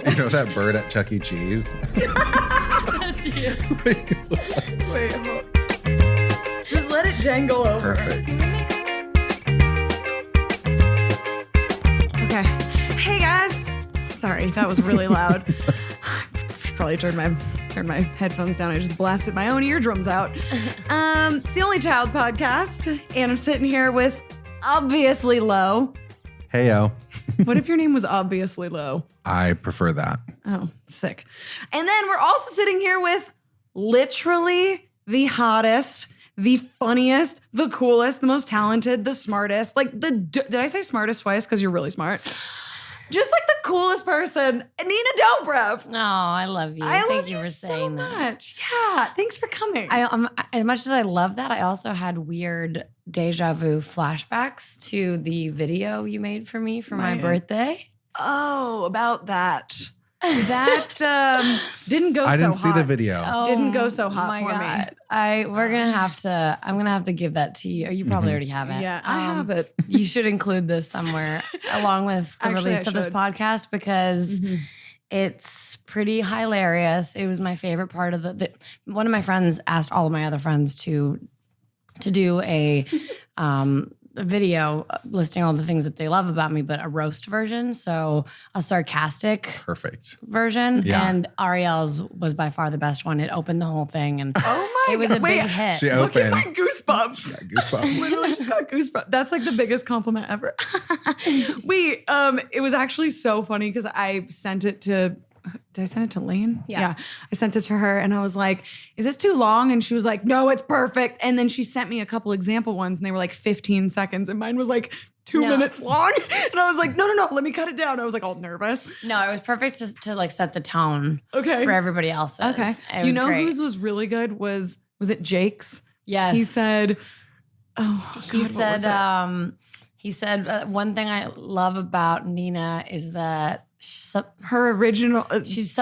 You know that bird at Chuck E. Cheese? That's you. Wait, hold. Just let it jangle over. Perfect. Okay. Hey guys. Sorry, that was really loud. Probably turned my headphones down. I just blasted my own eardrums out. It's the Only Child podcast, and I'm sitting here with obviously Lo. Hey, yo. What if your name was obviously Lo? I prefer that. Oh, sick. And then we're also sitting here with literally the hottest, the funniest, the coolest, the most talented, the smartest. Did I say smartest twice? Because you're really smart. Just like the coolest person, Nina Dobrev. Oh, I love you. Thank you for saying so that. much. Yeah, thanks for coming. As much as I love that, I also had weird deja vu flashbacks to the video you made for me for my birthday. Oh, about that. That didn't go so hot. I didn't see the video. Didn't go so hot my for God. me. I'm gonna have to give that to you. You probably already have it. Yeah, I have it. You should include this somewhere along with the Actually, release of this podcast because it's pretty hilarious. It was my favorite part of one of my friends asked all of my other friends to do a video listing all the things that they love about me, but a roast version. So a sarcastic Perfect. version. Yeah. And Arielle's was by far the best one. It opened the whole thing and Oh my it was God. a big hit. She Look at opened. my goosebumps. Yeah, goosebumps. Literally just got goosebumps. That's like the biggest compliment ever. It was actually so funny because I sent it to, did I send it to Lane? Yeah. I sent it to her and I was like, is this too long? And she was like, no, it's perfect. And then she sent me a couple example ones and they were like 15 seconds and mine was like 2 minutes long. And I was like, no, let me cut it down. I was like all nervous. No, it was perfect to like set the tone Okay. for everybody else's. Okay. It was great. Whose was really good was it Jake's? Yes. He said, what was it? He said one thing I love about Nina is that Her original, she's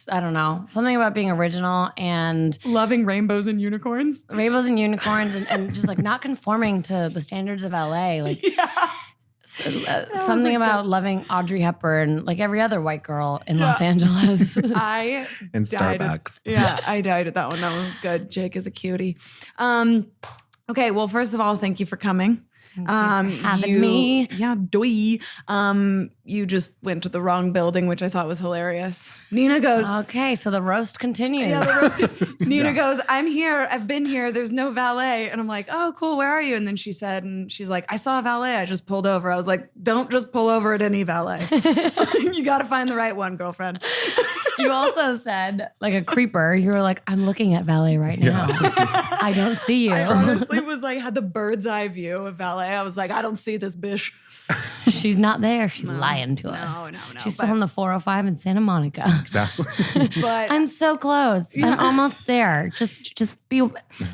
I don't know, something about being original and loving rainbows and unicorns. rainbows and unicorns and just like not conforming to the standards of LA. Like something about loving Audrey Hepburn, like every other white girl in Los Angeles. I In died Starbucks. I died at that one. That one was good. Jake is a cutie. Okay, well, first of all, thank you for coming. Having me. Yeah, doy. You just went to the wrong building, which I thought was hilarious. Nina goes, Okay, so the roast continues. yeah, Nina goes, I'm here. I've been here. There's no valet. And I'm like, oh, cool. Where are you? And then she's like, I saw a valet. I just pulled over. I was like, don't just pull over at any valet. You got to find the right one, girlfriend. You also said, like a creeper, you were like, I'm looking at valet right now. I don't see you. I honestly was like, had the bird's eye view of valet. I was like, I don't see this bish. She's not there. She's lying to us. No. She's still on the 405 in Santa Monica. Exactly. But I'm so close. I'm almost there. Just be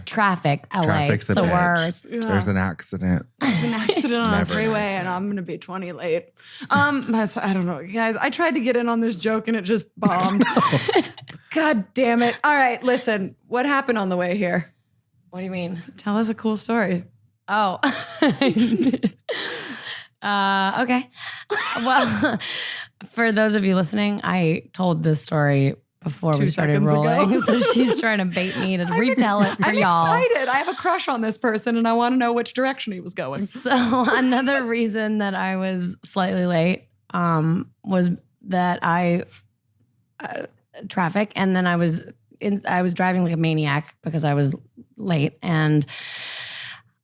traffic. LA. Traffic's It's the bitch. worst. There's an accident. there's an accident on the Never an freeway accident. and I'm going to be 20 late. I don't know, guys. I tried to get in on this joke and it just bombed. God damn it. All right, listen. What happened on the way here? What do you mean? Tell us a cool story. Oh. Okay. Well, for those of you listening, I told this story before 2 we started seconds ago. rolling. So she's trying to bait me to retell it for I'm y'all. excited. I have a crush on this person and I want to know which direction he was going. So another reason that I was slightly late was that I traffic, and then I was driving like a maniac because I was late, and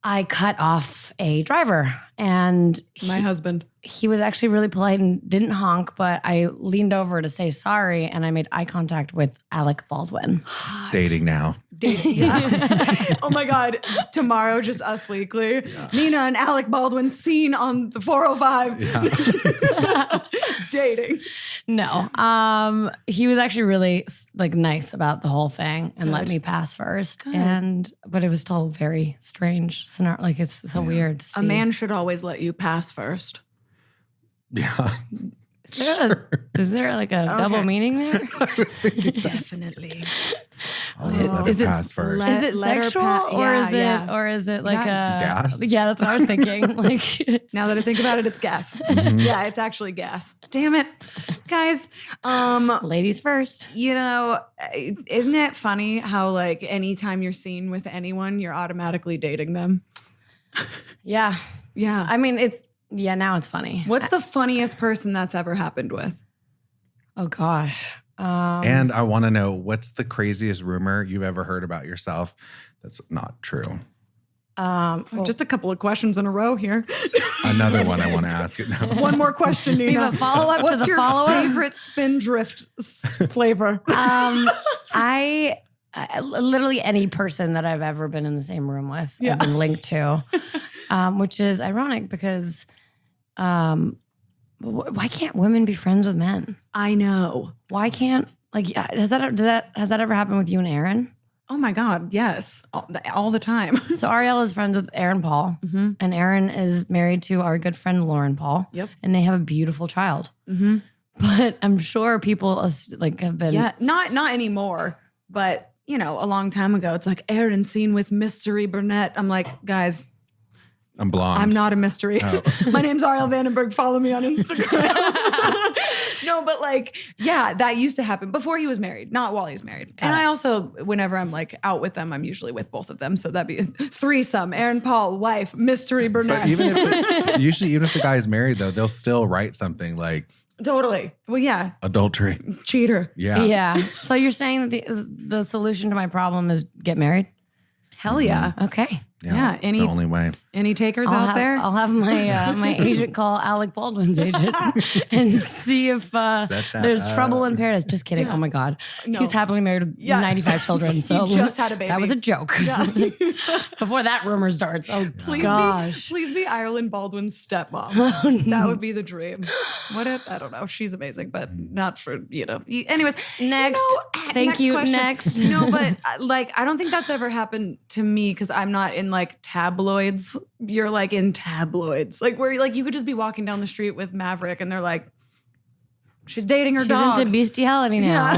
I cut off a driver, and My husband. he was actually really polite and didn't honk, but I leaned over to say sorry, and I made eye contact with Alec Baldwin. Dating now. Dating. Yeah. Oh my God. Tomorrow, just Us Weekly. Yeah. Nina and Alec Baldwin seen on the 405. Yeah. Dating. No. He was actually really like nice about the whole thing and let me pass first. But it was still very strange scenario. Like it's so weird to see. A man should always let you pass first. Yeah. Is there like a double meaning there? I was thinking that. Definitely. Always let Is it it pass first. Is it Let her sexual yeah. or is it like a Gas? Yeah, that's what I was thinking. Like Now that I think about it, it's gas. Mm-hmm. Yeah, it's actually gas. Damn it. Guys, ladies first. you know, isn't it funny how like anytime you're seen with anyone, you're automatically dating them? Yeah. Yeah. I mean, now it's funny. What's the funniest person that's ever happened with? Oh gosh. And I want to know, what's the craziest rumor you've ever heard about yourself that's not true? Well, Just a couple of questions in a row here. Another one I want to ask it now. One more question, Nina. We have a follow-up to What's the your follow-up? favorite spindrift flavor? I literally any person that I've ever been in the same room with, I've been linked to, which is ironic because why can't women be friends with men? I know. Why can't has that ever happened with you and Aaron? Oh my God, yes. All the time. So Arielle is friends with Aaron Paul, and Aaron is married to our good friend Lauren Paul. Yep. And they have a beautiful child. Mm-hmm. But I'm sure people have been. Yeah, not anymore, but you know, a long time ago, it's like Aaron seen with Mystery Burnett. I'm like, guys, I'm blonde. I'm not a mystery. Oh. My name's Arielle Vandenberg. Follow me on Instagram. No, but like, yeah, that used to happen before he was married, not while he's married. And I also, whenever I'm like out with them, I'm usually with both of them. So that'd be a threesome. Aaron Paul, wife, Mystery Burnett. But even if the guy is married, though, they'll still write something like Totally. Well, yeah. adultery. Cheater. Yeah. Yeah. So you're saying that the solution to my problem is get married? Hell yeah. Okay. Yeah, It's the only way. Any takers out there? I'll have my my agent call Alec Baldwin's agent and see if Set that there's up. trouble in paradise. Just kidding. Oh my God. No. He's happily married with Yeah. 95 children. So He just had a baby. That was a joke. Yeah. Before that rumor starts. Oh Please gosh. please be Ireland Baldwin's stepmom. That would be the dream. I don't know. She's amazing, but not for, anyways. Next. Thank next you. question. Next. No, but like, I don't think that's ever happened to me because I'm not in like tabloids. You're like in tabloids. Like where like you could just be walking down the street with Maverick and they're like, she's dating her She's dog. into bestiality now.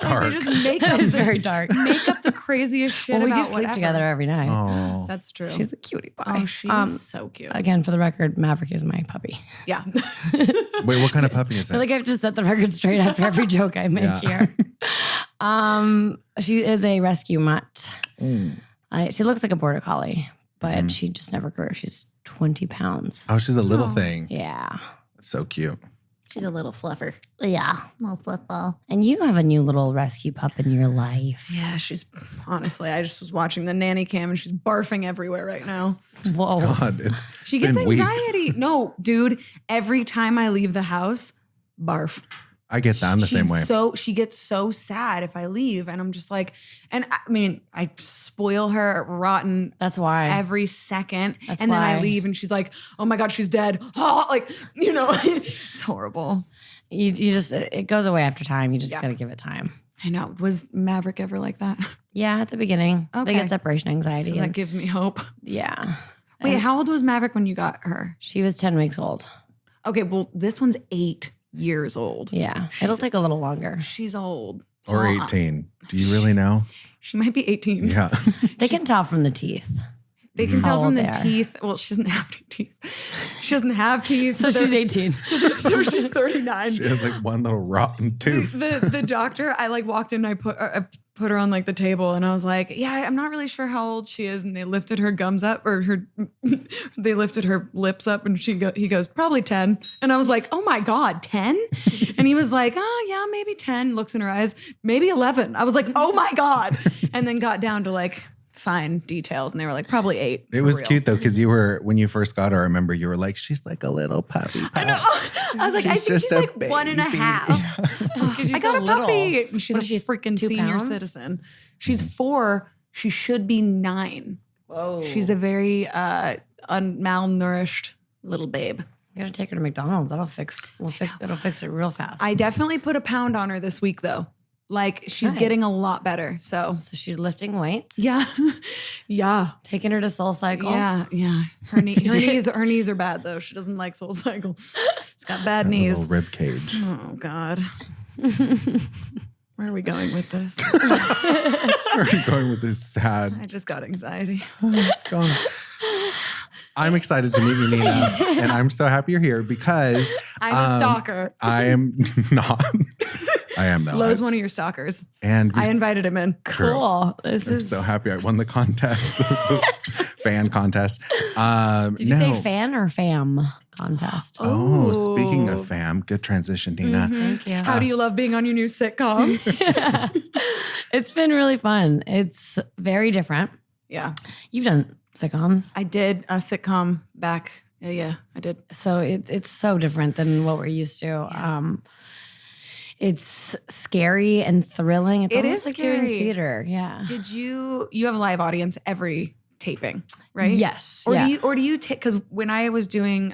Dark. They just make up That is the, very dark. make up the craziest shit Well, we about do sleep whatever. together every night. Oh. That's true. She's a cutie pie. oh, she's so cute. Again, for the record, Maverick is my puppy. Yeah. Wait, what kind of puppy is I feel that? like I have to set the record straight after every joke I make Yeah. here. She is a rescue mutt. Mm. She looks like a border collie, but Mm-hmm. she just never grew. She's 20 pounds. Oh, she's a little thing. Yeah. So cute. She's a little fluffer. Yeah. Little fluffball. And you have a new little rescue pup in your life. Yeah, she's honestly, I just was watching the nanny cam and she's barfing everywhere right now. Whoa. God, it's She gets been weeks. anxiety. No, dude, every time I leave the house, barf. I get that. I'm the same way. She gets so sad if I leave. And I'm just like, and I mean, I spoil her rotten That's why. every second. That's and then I why. leave and she's like, oh my God, she's dead. Oh, like, it's horrible. you just, it goes away after time. You just Yeah. got to give it time. I know. Was Maverick ever like that? Yeah, at the beginning. Okay. They get separation anxiety. So that and- gives me hope. yeah. Wait, And how old was Maverick when you got her? she was 10 weeks old. Okay, well, this one's 8 years old. Yeah. It'll take a little longer. She's old. Or So, 18. Do you really know? She might be 18. Yeah. They can tell from the teeth. They can How tell from old the they are. teeth. Well, she doesn't have any teeth. She doesn't have teeth. So she's there's- 18. So she's 39. She has like one little rotten tooth. The doctor, I like walked in, I put her on like the table and I was like, yeah, I'm not really sure how old she is. And they lifted her gums up they lifted her lips up and he goes, probably 10. And I was like, oh my God, 10? And he was like, oh yeah, maybe 10. Looks in her eyes, maybe 11. I was like, oh my God. And then got down to like fine details and they were like, probably 8. It for was real. cute though, because when you first got her, I remember you were like, she's like a little puppy. I know. I was like, I She's think just she's a like 1.5. Because I got a puppy. And she's What a is she, freaking 2 senior pounds? citizen. She's 4. She should be 9. Whoa. She's a very malnourished little babe. You gotta take her to McDonald's. It'll fix it real fast. I definitely put a pound on her this week though. Like she's Good. getting a lot better. So she's lifting weights. yeah. Yeah. Taking her to Soul Cycle. Yeah. Her knees are bad though. She doesn't like Soul Cycle. She's got bad That knees. little rib cage. Oh God. Where are we going with this? Where are you going with this sad? I just got anxiety. God. I'm excited to meet you, Nina, and I'm so happy you're here because I'm a stalker. I am not. I am though. Lowe's one of your stalkers. And I invited him in. True. Cool. I'm so happy I won the contest, the fan contest. Did you say fan or fam contest? Oh, speaking of fam, good transition, Nina. Thank you. How do you love being on your new sitcom? It's been really fun. It's very different. Yeah. You've done sitcoms. I did a sitcom back. Yeah, I did. So it's so different than what we're used to. It's scary and thrilling. It's It almost is like scary. doing theater. Yeah. Did you have a live audience every taping, right? Yes. Or yeah. do you take, because when I was doing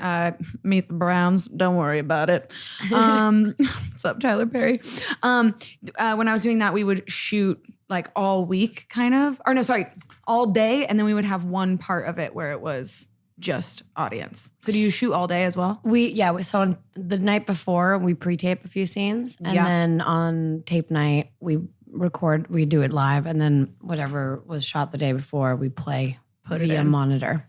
Meet the Browns, don't worry about it. What's up, Tyler Perry? When I was doing that, we would shoot like all week kind of, or no, sorry, all day. And then we would have one part of it where it was just audience. So do you shoot all day as well? So on the night before we pre-tape a few scenes, and then on tape night we do it live, and then whatever was shot the day before we play Put it via in. monitor.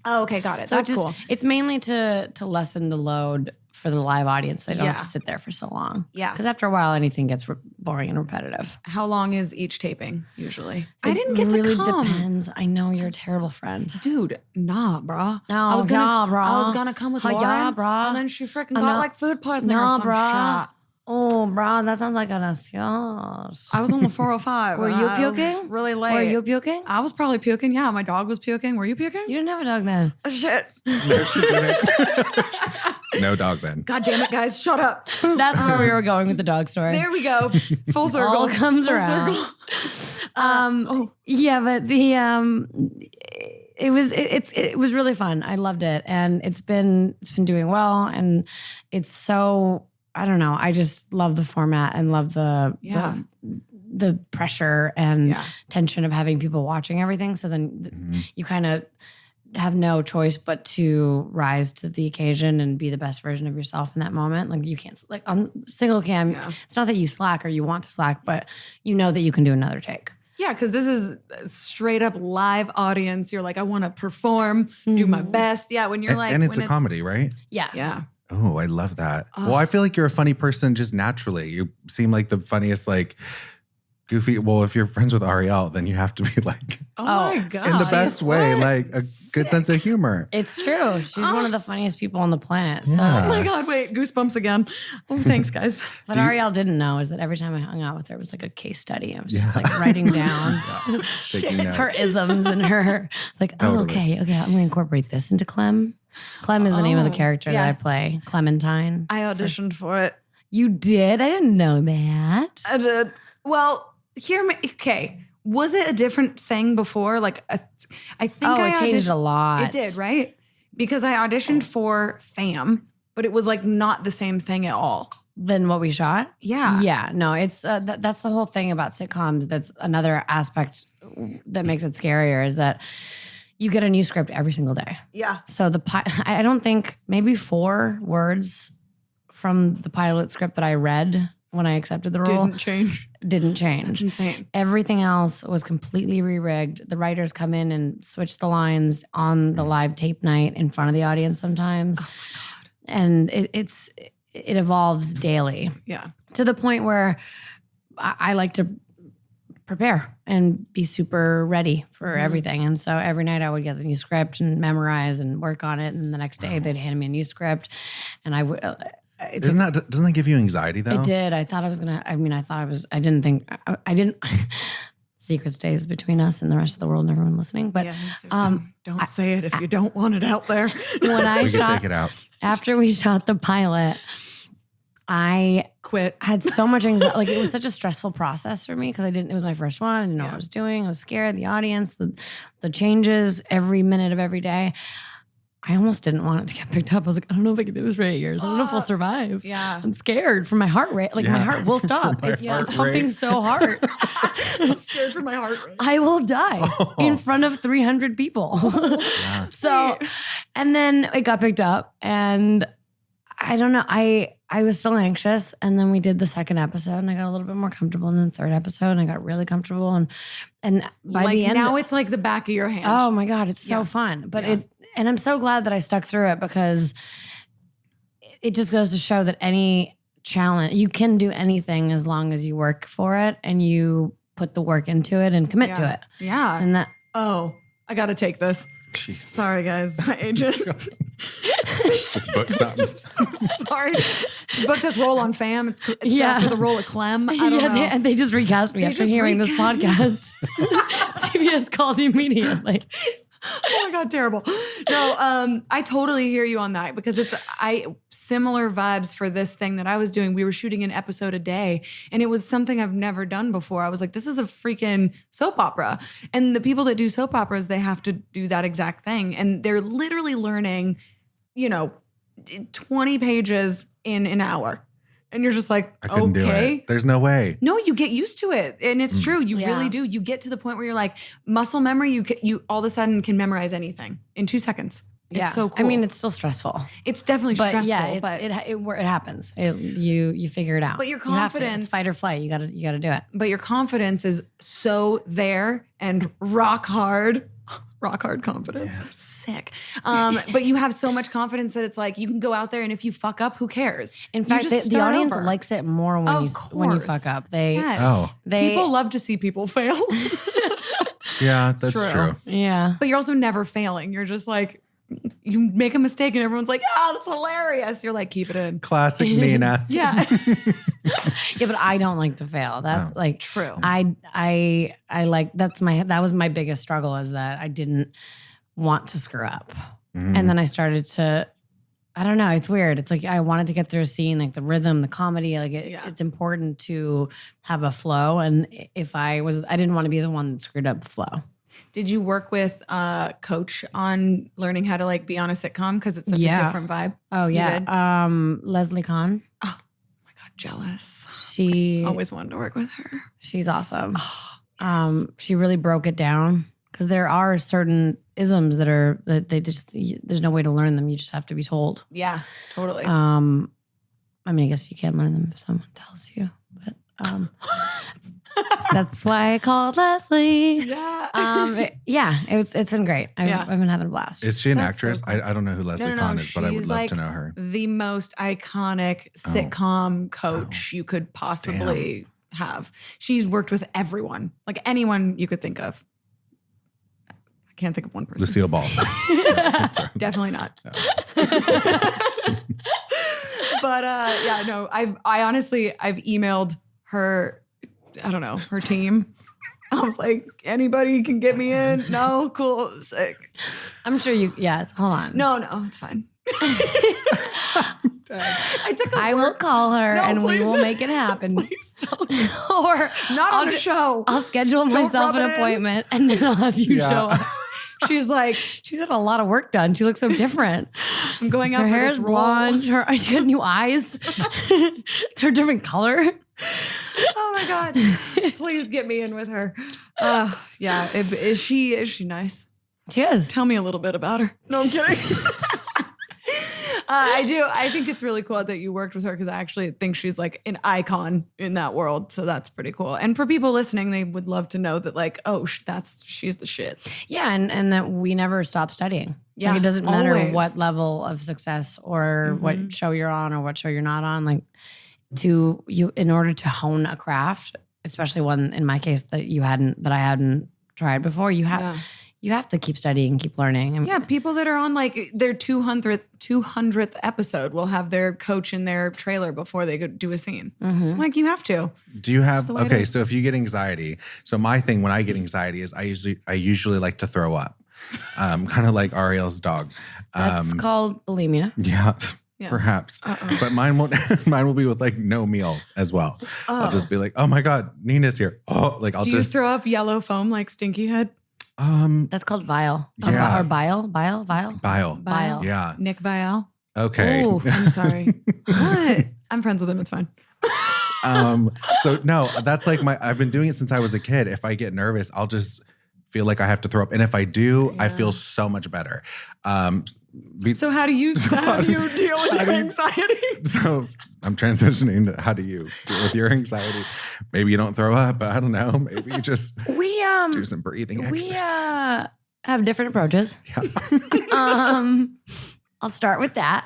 Oh, okay, got it. So That's it's cool. it's mainly to lessen the load for the live audience. They don't have Yeah. to sit there for so long. Yeah. Because after a while, anything gets boring and repetitive. How long is each taping usually? I It didn't get really to come. depends. I know you're a terrible friend. Dude, nah, brah. No, I was gonna, nah, brah. I was gonna come with Yeah, Lauren, brah. and then she freaking I got know. like food poisoning or No, some brah. shit. Oh, bro, that sounds like an ansios. I was on the 405. Were you I was puking? really late. Were you puking? I was probably puking. Yeah, my dog was puking. Were you puking? You didn't have a dog then. Oh, shit. No, she didn't. No dog then. God damn it, guys. Shut up. That's where we were going with the dog story. There we go. Full circle. All comes Full around. circle. Yeah, but the it was really fun. I loved it, and it's been doing well, and it's so, I don't know. I just love the format and love the pressure and tension of having people watching everything. So then you kind of have no choice but to rise to the occasion and be the best version of yourself in that moment. Like you can't, like on single cam, it's not that you slack or you want to slack, but you know that you can do another take. Yeah, because this is a straight up live audience. You're like, I want to perform, do my best. Yeah, when you're like, and it's when a comedy, right? Yeah. Yeah. Oh, I love that. Well, I feel like you're a funny person just naturally. You seem like the funniest, like goofy. Well, if you're friends with Arielle, then you have to be like Oh my God. in the best way, like a good sense of humor. It's true. She's one of the funniest people on the planet. So. Yeah. Oh my God, wait, goosebumps again. Oh, thanks, guys. What Arielle didn't know is that every time I hung out with her, it was like a case study. I was just like writing down Taking notes. her isms and her like, oh, Totally. okay, I'm going to incorporate this into Clem. Clem is the name of the character that I play, Clementine. I auditioned for it. You did? I didn't know that. I did. Well, okay. Was it a different thing before? Like, I think It changed a lot. It did, right? Because I auditioned for Fam, but it was like not the same thing at all. Than what we shot? Yeah. Yeah, no, it's that's the whole thing about sitcoms. That's another aspect that makes it scarier is that you get a new script every single day. Yeah. So I don't think maybe 4 words from the pilot script that I read when I accepted the role Didn't change. didn't change. That's insane. Everything else was completely re-rigged. The writers come in and switch the lines on the live tape night in front of the audience sometimes. Oh my God. And it evolves daily. Yeah. To the point where I like to prepare and be super ready for everything. And so every night I would get the new script and memorize and work on it. And the next day they'd hand me a new script. And I would, Doesn't that give you anxiety though? I did. I thought I was going to, I didn't think, I didn't, secret stays between us and the rest of the world and everyone listening. But don't say it if you don't want it out there. when I We can shot, take it out. after we shot the pilot, I Quit. had so much anxiety. Like it was such a stressful process for me because it was my first one. I didn't know what I was doing. I was scared. The audience, the changes every minute of every day. I almost didn't want it to get picked up. I was like, I don't know if I can do this for 8 years. I don't know if I'll survive. Yeah. I'm scared for my heart rate. Like my heart will stop. my It's heart pumping rate. so hard. I'm scared for my heart rate. I will die in front of 300 people. Yeah. So, and then it got picked up and I don't know. I was still anxious, and then we did the second episode, and I got a little bit more comfortable. And then the third episode, and I got really comfortable. And by like the end, now it's like the back of your hand. oh my God, it's so fun. But and I'm so glad that I stuck through it, because it just goes to show that any challenge, you can do anything as long as you work for it and you put the work into it and commit to it. Yeah. And that, oh, I got to take this. Jeez. Sorry, guys. My agent. Just book something. So sorry. She booked this role on FAM. It's for the role of Clem. I don't know. They just recast me after hearing this podcast. CBS called immediately. Oh my God, terrible. No, I totally hear you on that, because it's similar vibes for this thing that I was doing. We were shooting an episode a day, and it was something I've never done before. I was like, this is a freaking soap opera. And the people that do soap operas, they have to do that exact thing. And they're literally learning, 20 pages in an hour. And you're just like, I couldn't do it. There's no way. No, you get used to it. And it's true. You really do. You get to the point where you're like, muscle memory, you all of a sudden can memorize anything in 2 seconds. It's so cool. I mean, it's still stressful. It's definitely stressful. Yeah, it happens. You figure it out. But your confidence, it's fight or flight. You gotta do it. But your confidence is so there and rock hard confidence. I'm sick. But you have so much confidence that it's like you can go out there, and if you fuck up, who cares? In fact, the audience likes it more when you fuck up. People love to see people fail. Yeah, that's true. Yeah. But you're also never failing. You're just like, you make a mistake and everyone's like, that's hilarious. You're like, keep it in. Classic Nina. Yeah. Yeah, but I don't like to fail. That's true. I like, that was my biggest struggle, is that I didn't want to screw up. And then I started to, I don't know, it's weird. It's like I wanted to get through a scene, like the rhythm, the comedy, it's important to have a flow. And if I didn't want to be the one that screwed up the flow. Did you work with a coach on learning how to be on a sitcom? Because it's such a different vibe. Oh yeah. Leslie Kahn. Oh my God, jealous. She always wanted to work with her. She's awesome. Oh, she really broke it down, because there are certain isms that they just, there's no way to learn them. You just have to be told. Yeah, totally. I mean, I guess you can't learn them if someone tells you, but that's why I called Leslie. Yeah. It's been great. I've been having a blast. Is she an actress? So cool. I don't know who Leslie Kahn is, but I would love to know her. The most iconic sitcom coach you could possibly have. She's worked with everyone, like anyone you could think of. I can't think of one person. Lucille Ball. Definitely not. No. But I honestly, I've emailed her, I don't know, her team. I was like, anybody can get me in? No? Cool. Sick. I'm sure hold on. No, it's fine. I will call her we will make it happen. Please don't. Or not on the show. I'll schedule myself an appointment and then I'll have you show up. She's like, she's had a lot of work done. She looks so different. I'm going out her for hair this is role. blonde. She got new eyes. They're a different color. Oh my God. Please get me in with her. Yeah. Is she nice? She is. Tell me a little bit about her. No, I'm kidding. I do. I think it's really cool that you worked with her, because I actually think she's like an icon in that world. So that's pretty cool. And for people listening, they would love to know that she's the shit. Yeah. And that we never stop studying. Yeah. It doesn't matter always. what level of success or what show you're on or what show you're not on. In order to hone a craft, especially one in my case that I hadn't tried before, you have to keep studying, keep learning. Yeah, people that are on their 200th episode will have their coach in their trailer before they go do a scene. Mm-hmm. You have to. Do you have, so if you get anxiety, so my thing when I get anxiety is I usually like to throw up, kind of like Arielle's dog. That's called bulimia. Yeah. Perhaps. But mine will be with no meal as well. I'll just be like, oh my God, Nina's here. Oh, Do you throw up yellow foam like Stinky Head? That's called Vile. Yeah. Or Bile. Bile. Yeah. Nick Vial. Okay. Ooh. I'm sorry. What? I'm friends with him. It's fine. So no, that's I've been doing it since I was a kid. If I get nervous, I'll just feel like I have to throw up. And if I do, I feel so much better. So how do you deal with your anxiety? So I'm transitioning to how do you deal with your anxiety? Maybe you don't throw up, but I don't know. Maybe you just do some breathing exercises. We have different approaches. Yeah. I'll start with that.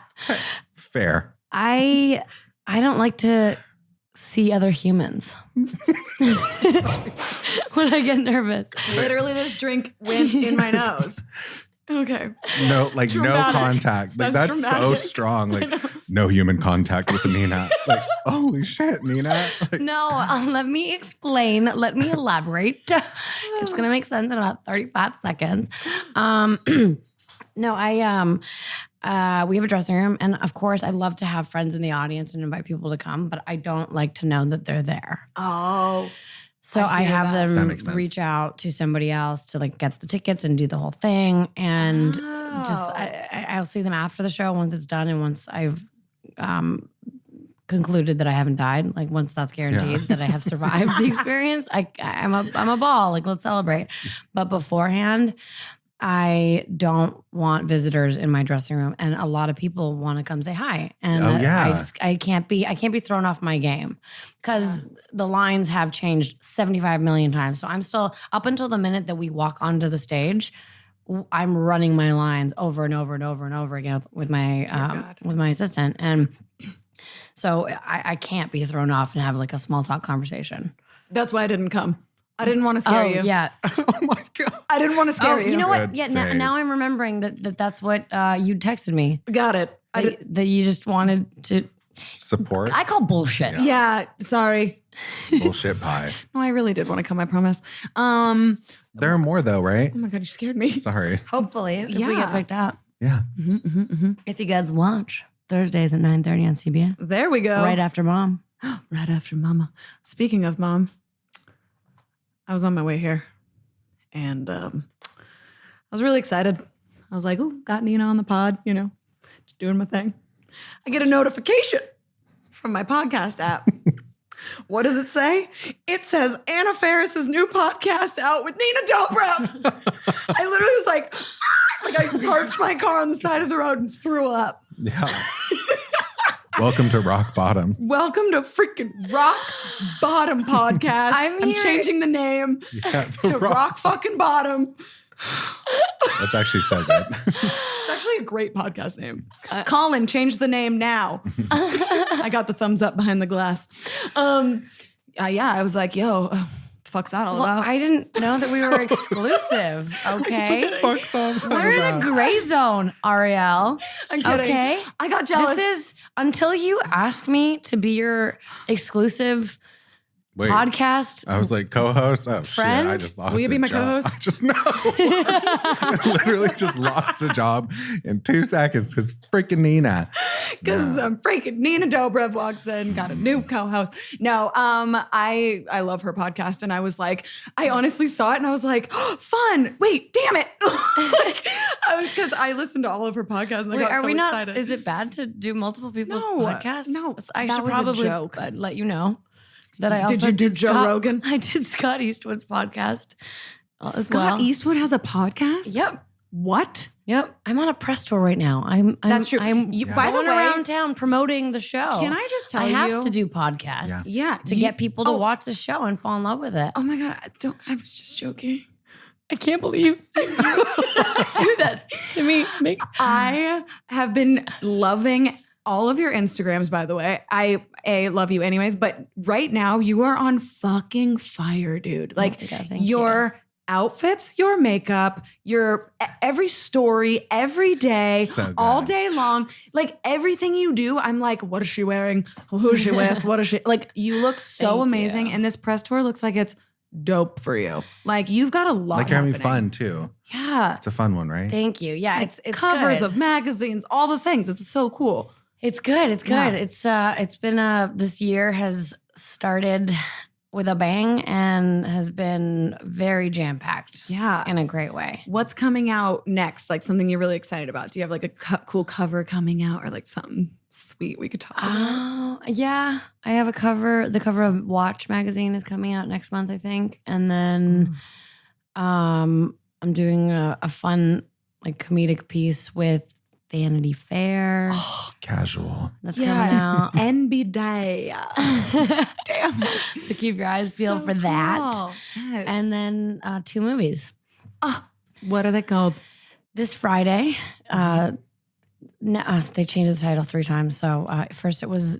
Fair. I don't like to see other humans when I get nervous. Literally, this drink went in my nose. Okay. No, like Dramatic. no contact. Like that's so dramatic. strong. Like no human contact with Nina. Like, holy shit, Nina. Like, No, let me explain. Let me elaborate. It's gonna make sense in about 35 seconds. No, we have a dressing room, and of course, I love to have friends in the audience and invite people to come, but I don't like to know that they're there. Oh. So I hear have that. That them makes sense. reach out to somebody else to like get the tickets and do the whole thing, and just I'll see them after the show once it's done, and once I've concluded that I haven't died, like once that's guaranteed that I have survived the experience, I'm a ball. Like let's celebrate. But beforehand, I don't want visitors in my dressing room, and a lot of people want to come say hi, and I can't be thrown off my game because the lines have changed 75 million times. So I'm still up until the minute that we walk onto the stage, I'm running my lines over and over and over and over again with my assistant, and so I can't be thrown off and have like a small talk conversation. That's why I didn't come. I didn't want to scare you. Yeah. oh my God. I didn't want to scare you. You know what? Good Yeah, save. now I'm remembering that's what you texted me. Got it. That you just wanted to. Support. I call bullshit. Yeah, sorry. Bullshit pie. No, I really did want to come, I promise. There are more though, right? Oh my God, you scared me. Sorry. Hopefully, if we Yeah. get picked up. Yeah. If you guys watch Thursdays at 9:30 on CBS, There we go. right after Mom. Right after Mama. Speaking of Mom, I was on my way here, and I was really excited. I was like, "Ooh, got Nina on the pod," just doing my thing. I get a notification from my podcast app. What does it say? It says Anna Faris's new podcast out with Nina Dobrev. I literally was like I parked my car on the side of the road and threw up. Yeah. Welcome to Rock Bottom. Welcome to freaking Rock Bottom Podcast. I'm I'm here. changing the name Yeah, to Rock fucking Bottom. That's actually so good. It's actually a great podcast name. Colin, change the name now. I got the thumbs up behind the glass. I was like, yo, what the fuck's that all Well, about? I didn't know that we were exclusive. Okay, Fuck's all that we're in a about? gray zone, Arielle. I'm kidding. Okay, I got jealous. this is until you ask me to be your exclusive Wait, podcast. I was like co-host. Oh Friend? shit! I just lost. Will you be a my job. co-host? I just know. I literally just lost a job in 2 seconds because freaking Nina. Because freaking Nina Dobrev walks in, got a new co-host. No, I love her podcast, and I was like, I honestly saw it, and I was like, oh, fun. Wait, damn it, because I listened to all of her podcasts, and I got Are so we not? excited. Is it bad to do multiple people's No, podcasts? no, I that should was a probably joke. let you know that I also Did you do Joe Scott- Rogan? I did Scott Eastwood's podcast as Scott well. Eastwood has a podcast? Yep. What? Yep. I'm on a press tour right now. That's true. I'm By the going way, around town promoting the show. can I just tell I you? have to do podcasts Yeah. to get people to watch the show and fall in love with it. Oh my God. I was just joking. I can't believe you do that to me. I have been loving all of your Instagrams, by the way. I love you anyways, but right now you are on fucking fire, dude. Like my God, thank your outfits, your makeup, your every story, every day, So good. all day long, like everything you do, I'm like, what is she wearing? Who is she with? What is she? Like you look so Thank amazing. you. And this press tour looks like it's dope for you. Like you've got a lot Like you're having happening. fun too. Yeah. It's a fun one, right? Thank you. Yeah, it's Covers good. of magazines, all the things. It's so cool. It's good. It's good. Yeah. It's been this year has started with a bang and has been very jam packed. Yeah. In a great way. What's coming out next? Like something you're really excited about? Do you have like a cool cover coming out or like something sweet we could talk about? Oh, yeah. I have a cover. The cover of Watch magazine is coming out next month, I think. And then I'm doing a fun like comedic piece with Vanity Fair. Casual. That's coming out. NB Day. Damn it. So keep your eyes peeled for that. Cool. Yes. And then 2 movies. What are they called? This Friday, they changed the title 3 times. So first it was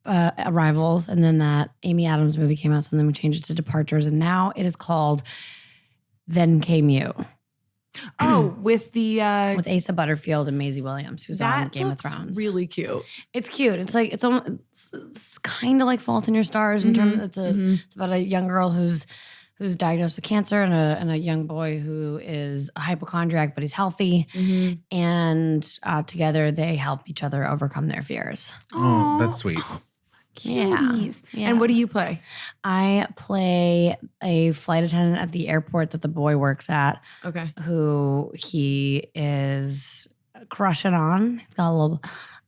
Arrivals, and then that Amy Adams movie came out, so then we changed it to Departures, and now it is called Then Came You. Oh, with the With Asa Butterfield and Maisie Williams, who's on Game of Thrones. Really cute. It's cute. It's like it's kind of like Fault in Your Stars in terms. It's about a young girl who's diagnosed with cancer and a young boy who is a hypochondriac, but he's healthy. And together they help each other overcome their fears. Oh, that's sweet. Cuties. Yeah. And what do you play? I play a flight attendant at the airport that the boy works at, Okay. who he is crushing on. He's got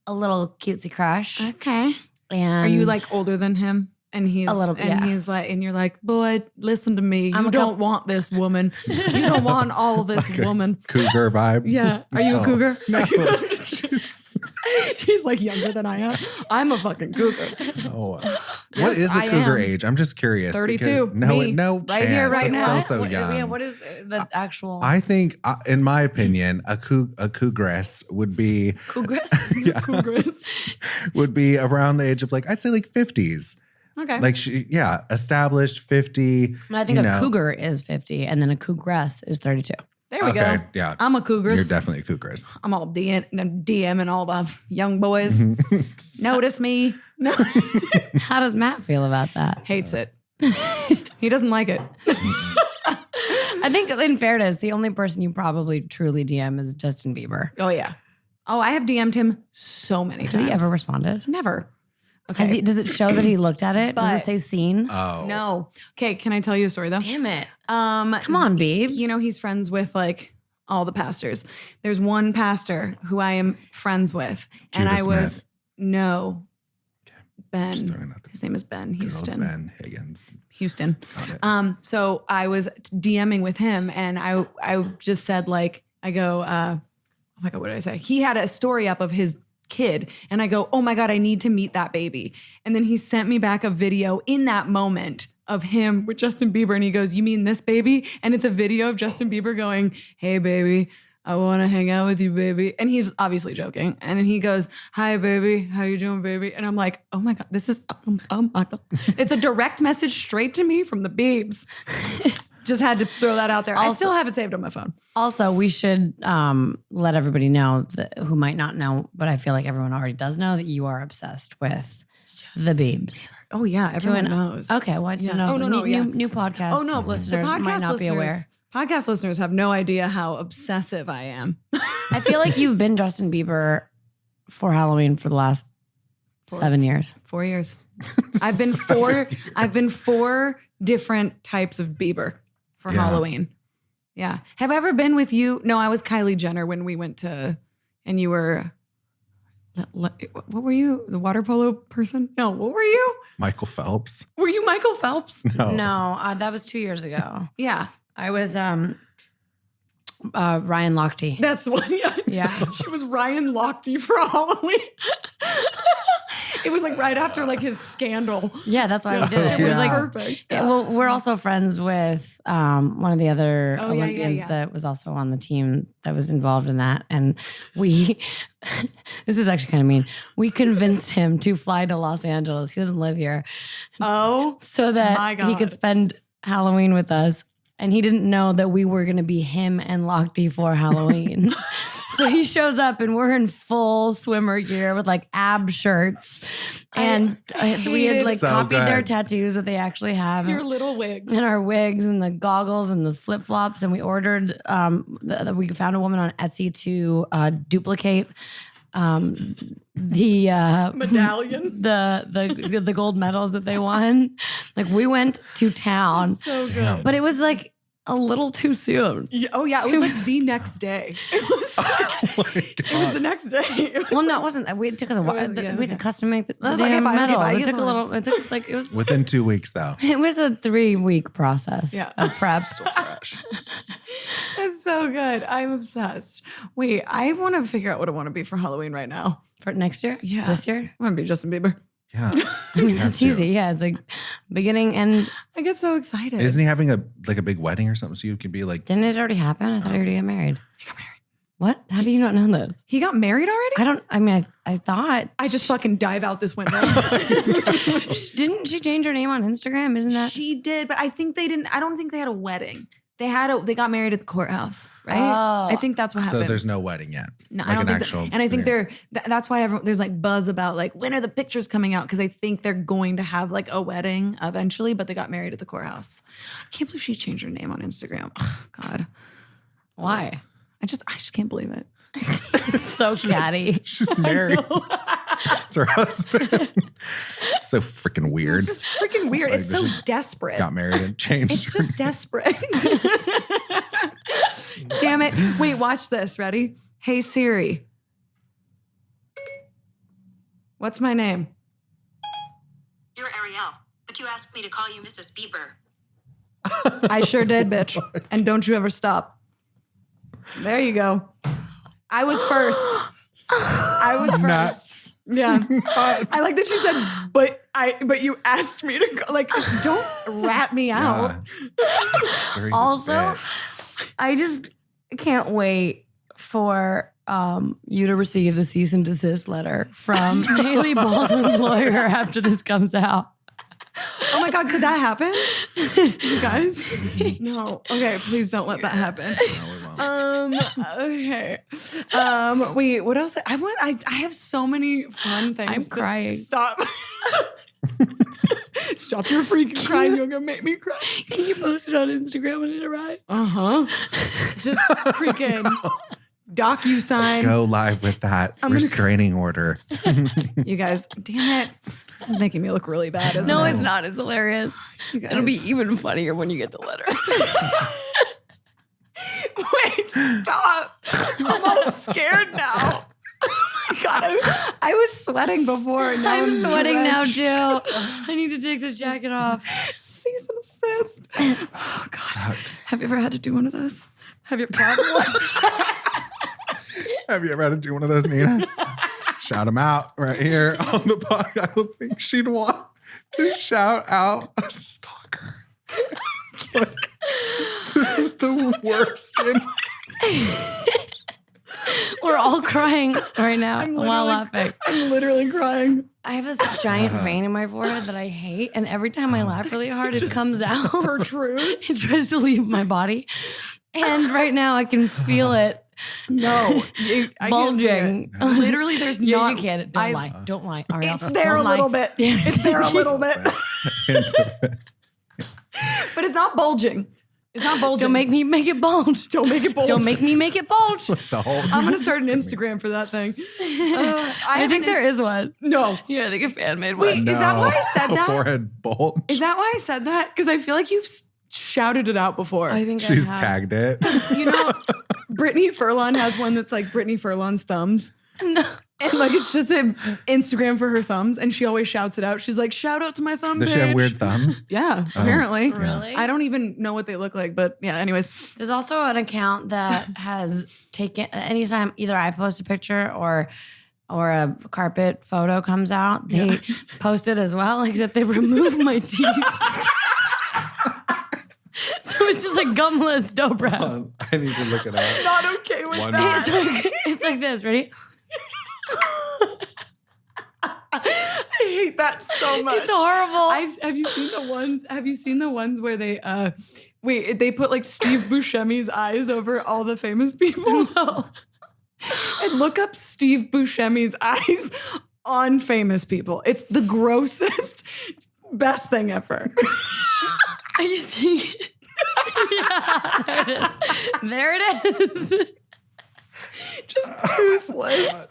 a little cutesy crush. Okay. And Are you like older than him? And he's A little bit, and yeah. he's like, and you're like, boy, listen to me. I'm You a don't want this woman. You don't want all this woman. Cougar vibe. Yeah. Are you a No. cougar? No. She's like younger than I am. I'm a fucking cougar. Oh. Yes, What is the I cougar am. age? I'm just curious. 32. because- No, Me. no Right chance. here, right It's now. so What- young. Yeah, what is the actual I think, in my opinion, a cougaress would be cougar? yeah, Cougars. would be around the age of like I'd say like 50s. Okay. Like established 50. I think you a know. cougar is 50 and then a cougaress is 32. There we Okay, go. yeah. I'm a cougar. You're definitely a cougaress. I'm all DMing all the young boys. Notice me. No. How does Matt feel about that? Hates it. He doesn't like it. I think in fairness, the only person you probably truly DM is Justin Bieber. Oh, yeah. Oh, I have DM'd him so many Has times. he ever responded? Never. Okay. Does it show that he looked at it? Does But- it say seen? Oh. No. Okay, can I tell you a story though? Damn it. Come on, babes. You know, he's friends with like all the pastors. There's one pastor who I am friends with. And Judah I was, Smith. No. Just Ben. throwing out the His name is Ben good old Houston. Ben Higgins. Houston. Got it. So I was DMing with him and I just said like, I go, oh my God, what did I say? He had a story up of his kid and I go, oh my God, I need to meet that baby. And then he sent me back a video in that moment of him with Justin Bieber. And he goes, you mean this baby? And it's a video of Justin Bieber going, hey baby, I want to hang out with you, baby. And he's obviously joking. And then he goes, hi, baby. How you doing, baby? And I'm like, oh my God, this is, oh my God. It's a direct message straight to me from the Biebs. Just had to throw that out there. I still have it saved on my phone. Also, we should let everybody know who might not know, but I feel like everyone already does know that you are obsessed with the Biebs. Oh yeah, everyone knows. Okay, well, I just Yeah. know. Oh, no, no, yeah. New podcast. Oh no, listeners the podcast might not be aware. Podcast listeners have no idea how obsessive I am. I feel like you've been Justin Bieber for Halloween for the last 7 years. 4 years. I've been four different types of Bieber for Yeah. Halloween. Yeah. Have I ever been with you? No, I was Kylie Jenner when we went to, and you were, what were you? The water polo person? No, what were you? Michael Phelps. Were you Michael Phelps? No. No, that was 2 years ago. Yeah. I was Ryan Lochte. That's what, Yeah. She was Ryan Lochte for Halloween. It was like right after like his scandal. Yeah, that's why we did it. It was Yeah. like Perfect. Yeah, well, we're also friends with one of the other Oh, yeah, Olympians yeah. that was also on the team that was involved in that. And we, this is actually kind of mean, we convinced him to fly to Los Angeles. He doesn't live here. Oh, So that My he could God. spend Halloween with us. And he didn't know that we were going to be him and Lochte for Halloween. So he shows up and we're in full swimmer gear with like ab shirts. And we had like So copied their good. tattoos that they actually have. your little wigs. And our wigs and the goggles and the flip flops. And we ordered, we found a woman on Etsy to duplicate the Medallion. the gold medals that they won. Like we went to town. So good. But it was like a little too soon. Oh yeah, it was like the next day. It was the next day. Well, no, it wasn't. It took us a while. We had to custom make the That's damn okay, fine, medals. okay, It took a little. It took like it was. Within 2 weeks, though. It was a 3-week process of prep. Still fresh. That's so good. I'm obsessed. Wait, I want to figure out what I want to be for Halloween right now. For next year? Yeah. This year? I want to be Justin Bieber. Yeah. I mean, Have it's to. easy. Yeah, it's like beginning and I get so excited. Isn't he having a big wedding or something so you could be like, didn't it already happen? I thought he already got married. He got married. What? How do you not know that? He got married already? I thought. I just fucking dive out this window. Didn't she change her name on Instagram? Isn't that? She did, but I think they didn't. I don't think they had a wedding. They got married at the courthouse, right? Oh. I think that's what happened. so there's no wedding yet? No, Like I don't an think so. actual And I think premiere. that's why there's like buzz about like when are the pictures coming out? Because I think they're going to have like a wedding eventually, but they got married at the courthouse. I can't believe she changed her name on Instagram. Oh, God, Why? I just can't believe it. So catty. She's married. It's her husband. So freaking weird. It's just freaking weird. Like, It's so she desperate. Got married and changed. It's just desperate. Damn it. Wait, watch this. Ready? Hey Siri. What's my name? You're Arielle, but you asked me to call you Mrs. Bieber. I sure did, bitch. And don't you ever stop. There you go. I was first. I was first. Nuts. Yeah. I like that she said, but you asked me to go. Like, don't rat me out. Siri's a Also, bitch. I just can't wait for you to receive the cease and desist letter from Haley Baldwin's lawyer after this comes out. Oh my God, could that happen? You guys? No. Okay, please don't let that happen. No, we won't. Okay. Wait, what else? I have so many fun things. I'm crying. Stop. Stop your freaking crying. You're gonna make me cry. Can you post it on Instagram when it arrives? Uh-huh. Just freaking DocuSign. Go live with that restraining order. You guys, damn it. This is making me look really bad, isn't No, it? it's not. It's hilarious. You guys. It'll be even funnier when you get the letter. Wait, stop. I'm all scared now. Oh my God, I was sweating before. And now I'm sweating now, drenched. Jill. I need to take this jacket off. Cease and desist. Oh God. Have you ever had to do one of those? Have you ever had one? Have you ever had to do one of those, Nina? Shout him out right here on the podcast. I don't think she'd want to shout out a stalker. Like, this is the worst. We're all crying right now I'm while literally- laughing. I'm literally crying. I have this giant vein in my forehead that I hate, and every time I laugh really hard, it comes out. Protrudes. It tries to leave my body. And right now I can feel it No, I can't see bulging. it. Literally, there's Yeah, not. you can't. Don't lie. Don't lie. Arielle, It's there a don't lie. little bit. It's there a little bit, but it's not bulging. It's not bulging. Don't make me make it bulge. Don't make it bulge. Don't make me make it bulge. The whole I'm gonna start an Instagram for that thing. I think there is one. No. Yeah, I think a fan made one. Wait, is that why I said that? Forehead bulge. Is that why I said that? Because I feel like you've shouted it out before. I think She's I have. tagged it. You know, Brittany Furlan has one that's like Brittany Furlan's thumbs. No. And like it's just an Instagram for her thumbs, and she always shouts it out. She's like, "Shout out to my thumb." Does she have bitch." weird thumbs? Yeah, apparently. Really? I don't even know what they look like, but yeah. Anyways, There's also an account that has taken anytime either I post a picture or a carpet photo comes out, they post it as well, except they remove my teeth. So it's just like gumless Dobrev. I need to look it up. not okay with One that. It's like this. Ready? I hate that so much. It's horrible. Have you seen the ones? Have you seen the ones where they they put like Steve Buscemi's eyes over all the famous people? No. And look up Steve Buscemi's eyes on famous people. It's the grossest, best thing ever. Are you seeing it? Yeah, there it is. There it is. just toothless.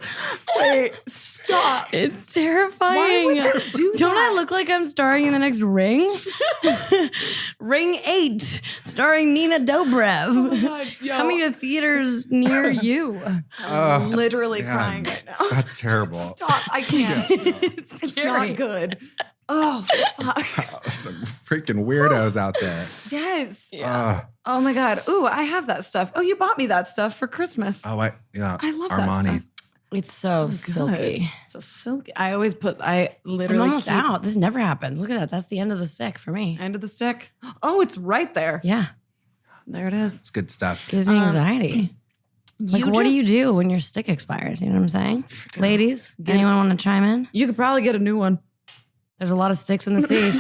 Wait, stop. It's terrifying. Why would they do Don't I that? look like I'm starring in the next Ring? Ring 8, starring Nina Dobrev. Oh my God, yo. Coming to theaters near you. I'm literally man. crying right now. That's terrible. Stop. I can't. It's scary. not good. Oh, fuck. Some freaking weirdos out there. Yes. Uh, Oh my God. Ooh, I have that stuff. Oh, you bought me that stuff for Christmas. yeah. I love Armani. that stuff. It's so Good. silky. It's a silky. I always I I'm literally almost keep out. This never happens. Look at that. That's the end of the stick for me. end of the stick. Oh, it's right there. Yeah. There it is. It's good stuff. Gives me anxiety. Like, what do you do when your stick expires? You know what I'm saying? Ladies, anyone want to chime in? You could probably get a new one. There's a lot of sticks in the sea.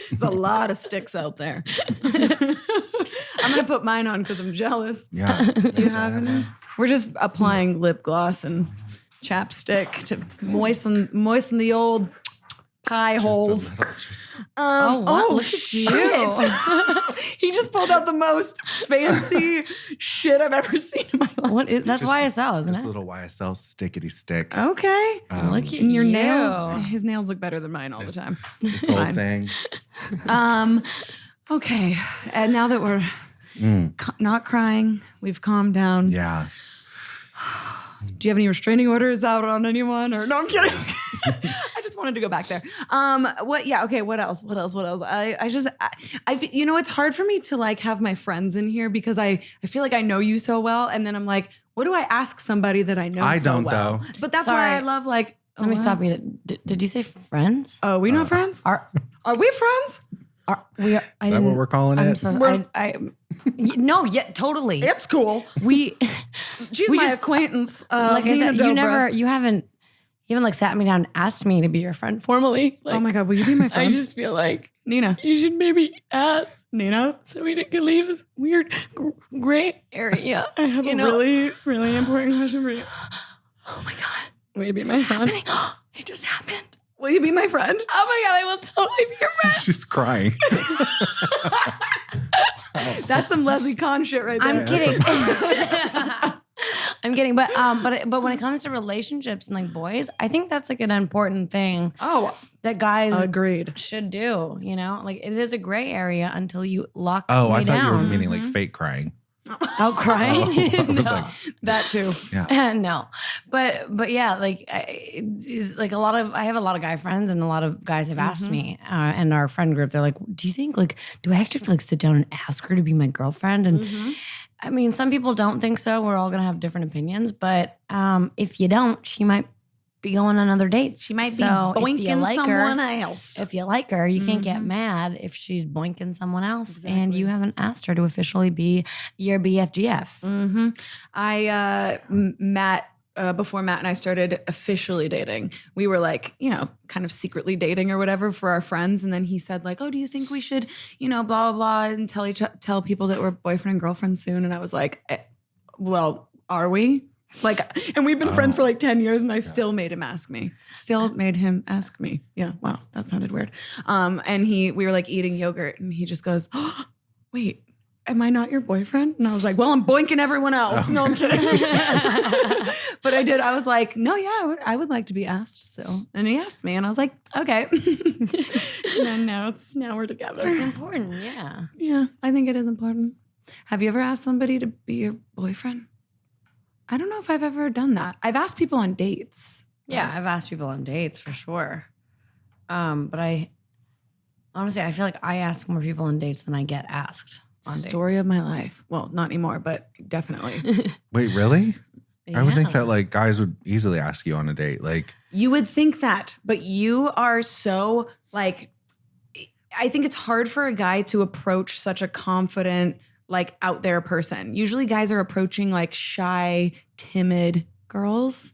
There's a lot of sticks out there. I'm going to put mine on because I'm jealous. Yeah. Do you have any? We're just applying lip gloss and chapstick to moisten the old pie holes. Oh, wow. Look at shit. you. He just pulled out the most fancy shit I've ever seen in my life. What is, that's Just- YSL, isn't This it? little YSL stickity stick. Okay. Look at And your you. nails, his nails look better than mine all the time. This whole fine. thing. Okay. And now that we're not crying, we've calmed down. Yeah. Do you have any restraining orders out on anyone? Or no, I'm kidding. I just wanted to go back there. What? Yeah. Okay. What else? You know, it's hard for me to like have my friends in here because I feel like I know you so well, and then I'm like, what do I ask somebody that I know? I so don't, well? though. But that's Sorry. why I love like. Let me stop you. Did you say friends? Oh, we not friends? Are we friends? we? I Is that didn't. what we're calling I'm it? so. We're- No. Yeah. Totally. It's cool. We. She's We my just- acquaintance. Like I Nina said, you Dobrev. haven't like sat me down and asked me to be your friend formally. Like, Oh my God, will you be my I friend? just feel like Nina. you should maybe ask Nina so we can leave this weird gray area. I have you a know? really, really important question for you. Oh my God. Will you be my friend? Happening. It just happened. Will you be my friend? Oh my God, I will totally be your friend. She's crying. That's some Leslie Kahn shit right there. I'm kidding. I'm kidding. But when it comes to relationships and like boys, I think that's like an important thing Oh, that guys agreed. should do. You know, like it is a gray area until you lock Oh, me I thought you were down. meaning like fake crying. Oh, crying? I was No. like, That too. yeah. No, but yeah, like like I have a lot of guy friends, and a lot of guys have asked me in our friend group. They're like, "Do you think like do I actually have to like sit down and ask her to be my girlfriend?" And I mean, some people don't think so. We're all gonna have different opinions, but if you don't, she might be going on other dates. She might So be if you boinking like someone her, else. if you like her, you can't get mad if she's boinking someone else, and you haven't asked her to officially be your BFGF. Matt, before Matt and I started officially dating, we were like, you know, kind of secretly dating or whatever for our friends. And then he said like, oh, do you think we should, you know, blah, blah, blah, and tell people that we're boyfriend and girlfriend soon? And I was like, well, are we? Like, and we've been friends for like 10 years and I still made him ask me. Still made him ask me. Yeah. Wow. That sounded weird. And we were like eating yogurt and he just goes, oh, wait, am I not your boyfriend? And I was like, well, I'm boinking everyone else. No, I'm kidding. But I did. I was like, no, yeah, I would like to be asked still. And he asked me and I was like, okay. And then now we're together. It's important, yeah. Yeah, I think it is important. Have you ever asked somebody to be your boyfriend? I don't know if I've ever done that. I've asked people on dates. Yeah, I've asked people on dates for sure. But I honestly, I feel like I ask more people on dates than I get asked on Story dates. of my life. Well, not anymore, but definitely. Wait, really? I would think Yeah. that like guys would easily ask you on a date. Like, You would think that, but you are so like, I think it's hard for a guy to approach such a confident, like out there person. Usually guys are approaching like shy, timid girls.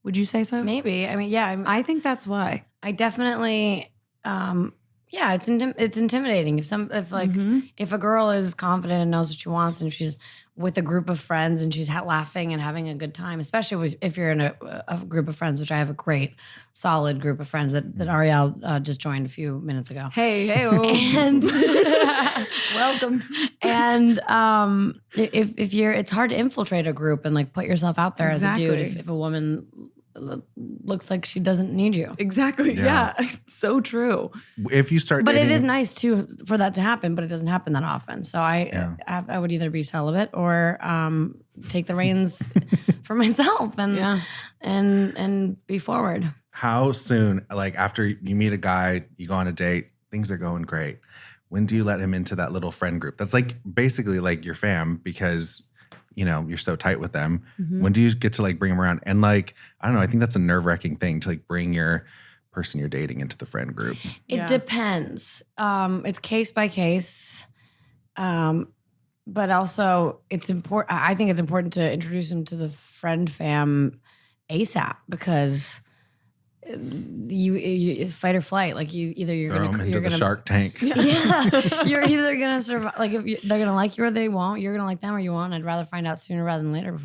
Would you say so? Maybe. I mean, yeah, I think that's why. I definitely yeah, it's intimidating if a girl is confident and knows what she wants and she's with a group of friends and she's laughing and having a good time, especially if you're in a group of friends, which I have a great, solid group of friends that Arielle just joined a few minutes ago. Hey, And welcome. And if you're, it's hard to infiltrate a group and like put yourself out there as a dude if a woman looks like she doesn't need you. Exactly. Yeah. So true. If you start But dating, it is nice too for that to happen, but it doesn't happen that often. So I would either be celibate or take the reins for myself and be forward. how soon, like after you meet a guy, you go on a date, things are going great. When do you let him into that little friend group? That's like basically like your fam because you know, you're so tight with them. Mm-hmm. When do you get to like bring them around? And like, I don't know, I think that's a nerve-wracking thing to like bring your person you're dating into the friend group. It depends. It's case by case. But also it's important. I think it's important to introduce them to the friend fam ASAP because you fight or flight. Like you're Throw them into the Shark Tank. Yeah, you're either gonna survive. Like they're gonna like you or they won't. You're gonna like them or you won't. I'd rather find out sooner rather than later,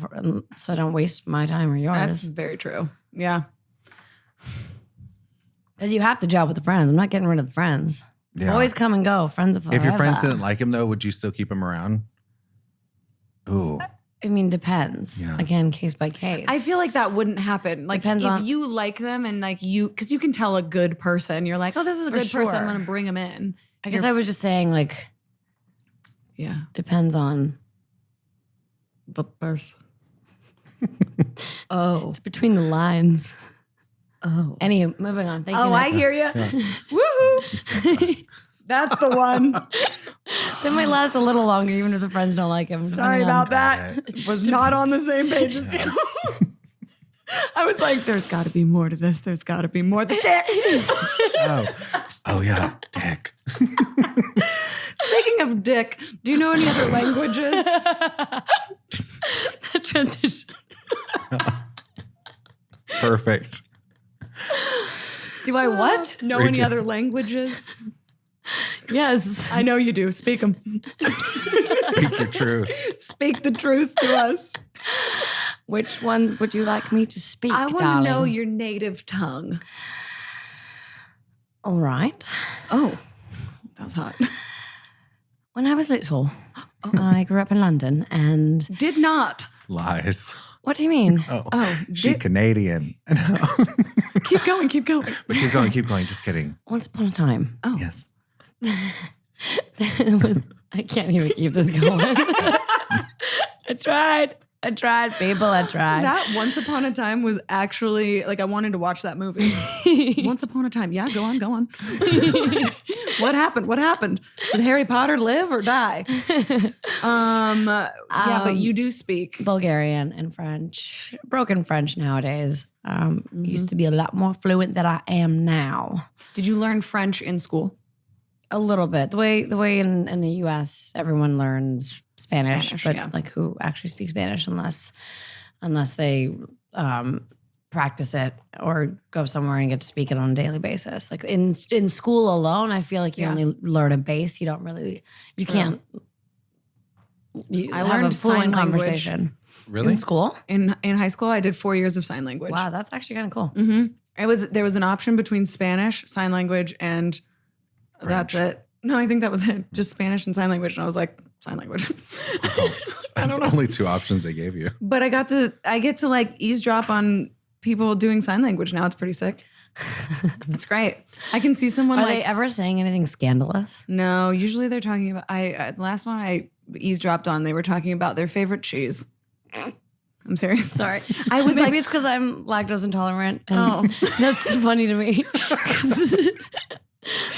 so I don't waste my time or yours. That's very true. Yeah, because you have to gel with the friends. I'm not getting rid of the friends. Yeah. Boys come and go. Friends of forever. If your friends didn't like him though, would you still keep him around? Ooh. I mean, depends. Yeah. Again, case by case. I feel like that wouldn't happen. Like Depends if on- you like them and like because you can tell a good person. You're like, oh, this is a For good person. I'm sure. going to bring him in. I guess I was just saying, like, Yeah. depends on The person. it's between the lines. Oh. Anywho, moving on. Thank you. Oh, I Next. hear you. Woohoo. That's the one. That might last a little longer, even if the friends don't like him. Sorry depending on- about that. Was not on the same page as you. I was like, there's got to be more to this. There's got to be more. The dick. Oh yeah, dick. Speaking of dick, do you know any other languages? The transition. Perfect. Do I what? Know any other languages? Yes. I know you do. Speak them. Speak your truth. Speak the truth to us. Which ones would you like me to speak, I want to darling? know your native tongue. All right. Oh, that was hot. When I was little, I grew up in London and... Did not. Lies. What do you mean? Oh, She Canadian. keep going, keep going. But keep going. Just kidding. Once upon a time, Oh, Yes. I can't even keep this going. I tried, people. I tried. That Once Upon a Time was actually like I wanted to watch that movie. Once Upon a Time. Yeah, go on. What happened? Did Harry Potter live or die? Yeah, but you do speak. Bulgarian and French, broken French nowadays. Used to be a lot more fluent than I am now. Did you learn French in school? A little bit. The way in the U.S. everyone learns Spanish, but yeah. like who actually speaks Spanish unless they practice it or go somewhere and get to speak it on a daily basis. Like in school alone, I feel like you only learn a base. You don't really, you can't. I have learned a fluent sign language. conversation Really? in school. In high school, I did 4 years of sign language. Wow, that's actually kind of cool. Mm-hmm. There was an option between Spanish, sign language, and French. that's it. No, I think that was it. Just Spanish and sign language. And I was like, sign language. That's only two options they gave you. But I get to like eavesdrop on people doing sign language now. It's pretty sick. It's great. I can see someone Are like they ever saying anything scandalous? No, usually they're talking about the last one I eavesdropped on, they were talking about their favorite cheese. I'm serious. Sorry. I was Maybe like, it's because I'm lactose intolerant. And that's funny to me.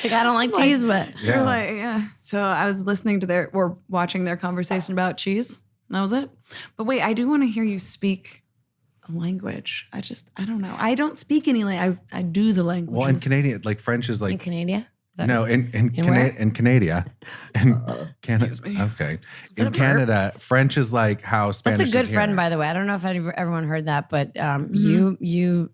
Like, I don't like cheese, but you're like, yeah. So I was listening to watching their conversation about cheese. And that was it. But wait, I do want to hear you speak a language. I don't know. I don't speak any language. I do the language. Well, in Canadian, like French is in like Canada? no, in where? Canada. In Canada. Excuse me. Okay. that a In Canada, French is like how Spanish That's a good is friend, here. by the way. I don't know if everyone heard that, but you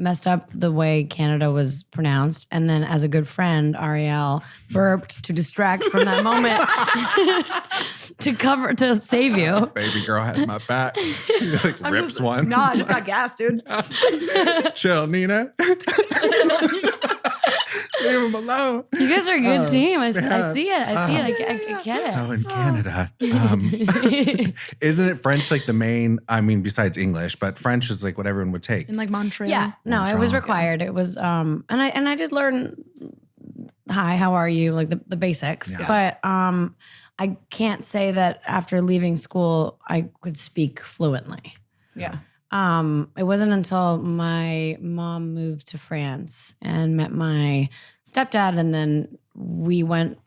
messed up the way Canada was pronounced. And then as a good friend, Arielle burped to distract from that moment to save you. Baby girl has my back. She like rips one. No, I just got gas, dude. Chill, Nina. Leave him alone. You guys are a good team. I yeah. see it. I get it. So in Canada, isn't it French like the main? I mean, besides English, but French is like what everyone would take. In like Montreal. Yeah, no, it was required. It was, and I did learn, hi, how are you? Like the basics. Yeah. But I can't say that after leaving school I could speak fluently. Yeah. It wasn't until my mom moved to France and met my stepdad, and then we went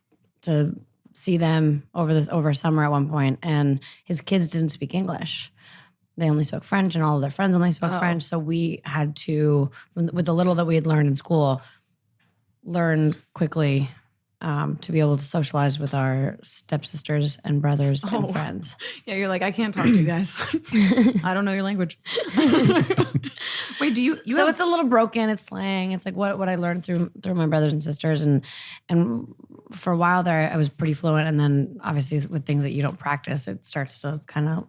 to see them over summer at one point, and his kids didn't speak English. They only spoke French, and all of their friends only spoke French. So we had to, with the little that we had learned in school, learn quickly to be able to socialize with our stepsisters and brothers and friends. Yeah, you're like, I can't talk to you guys. I don't know your language. Wait, do you so have, it's a little broken. It's slang. It's like what I learned through my brothers and sisters, and for a while there I was pretty fluent, and then obviously with things that you don't practice, it starts to kind of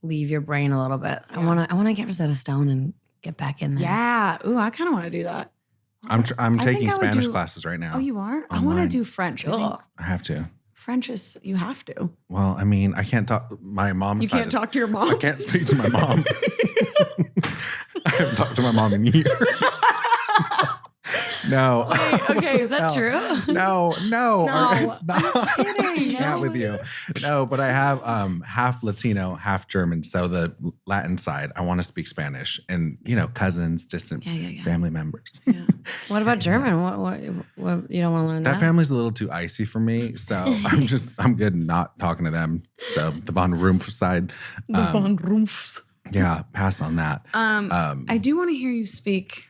leave your brain a little bit. I wanna get Rosetta Stone and get back in there. Yeah. Ooh, I kind of want to do that. I'm I taking think I would Spanish do- classes right now. Oh, you are? I Online. want to do French. I think Cool. I have to. French is, you have to. Well, I mean, I can't talk. My mom's You side can't of- talk to your mom. I can't speak to my mom. I haven't talked to my mom in years. No. Okay, Is that No. true? No, No, it's not. I'm kidding. I can't with you. No, but I have half Latino, half German. So the Latin side, I want to speak Spanish, and cousins, distant family members. What about German? What you don't want to learn That that? family's a little too icy for me, so I'm good not talking to them. So the Von Rumpf side, The Von Rumpfs. yeah, pass on that. I do want to hear you speak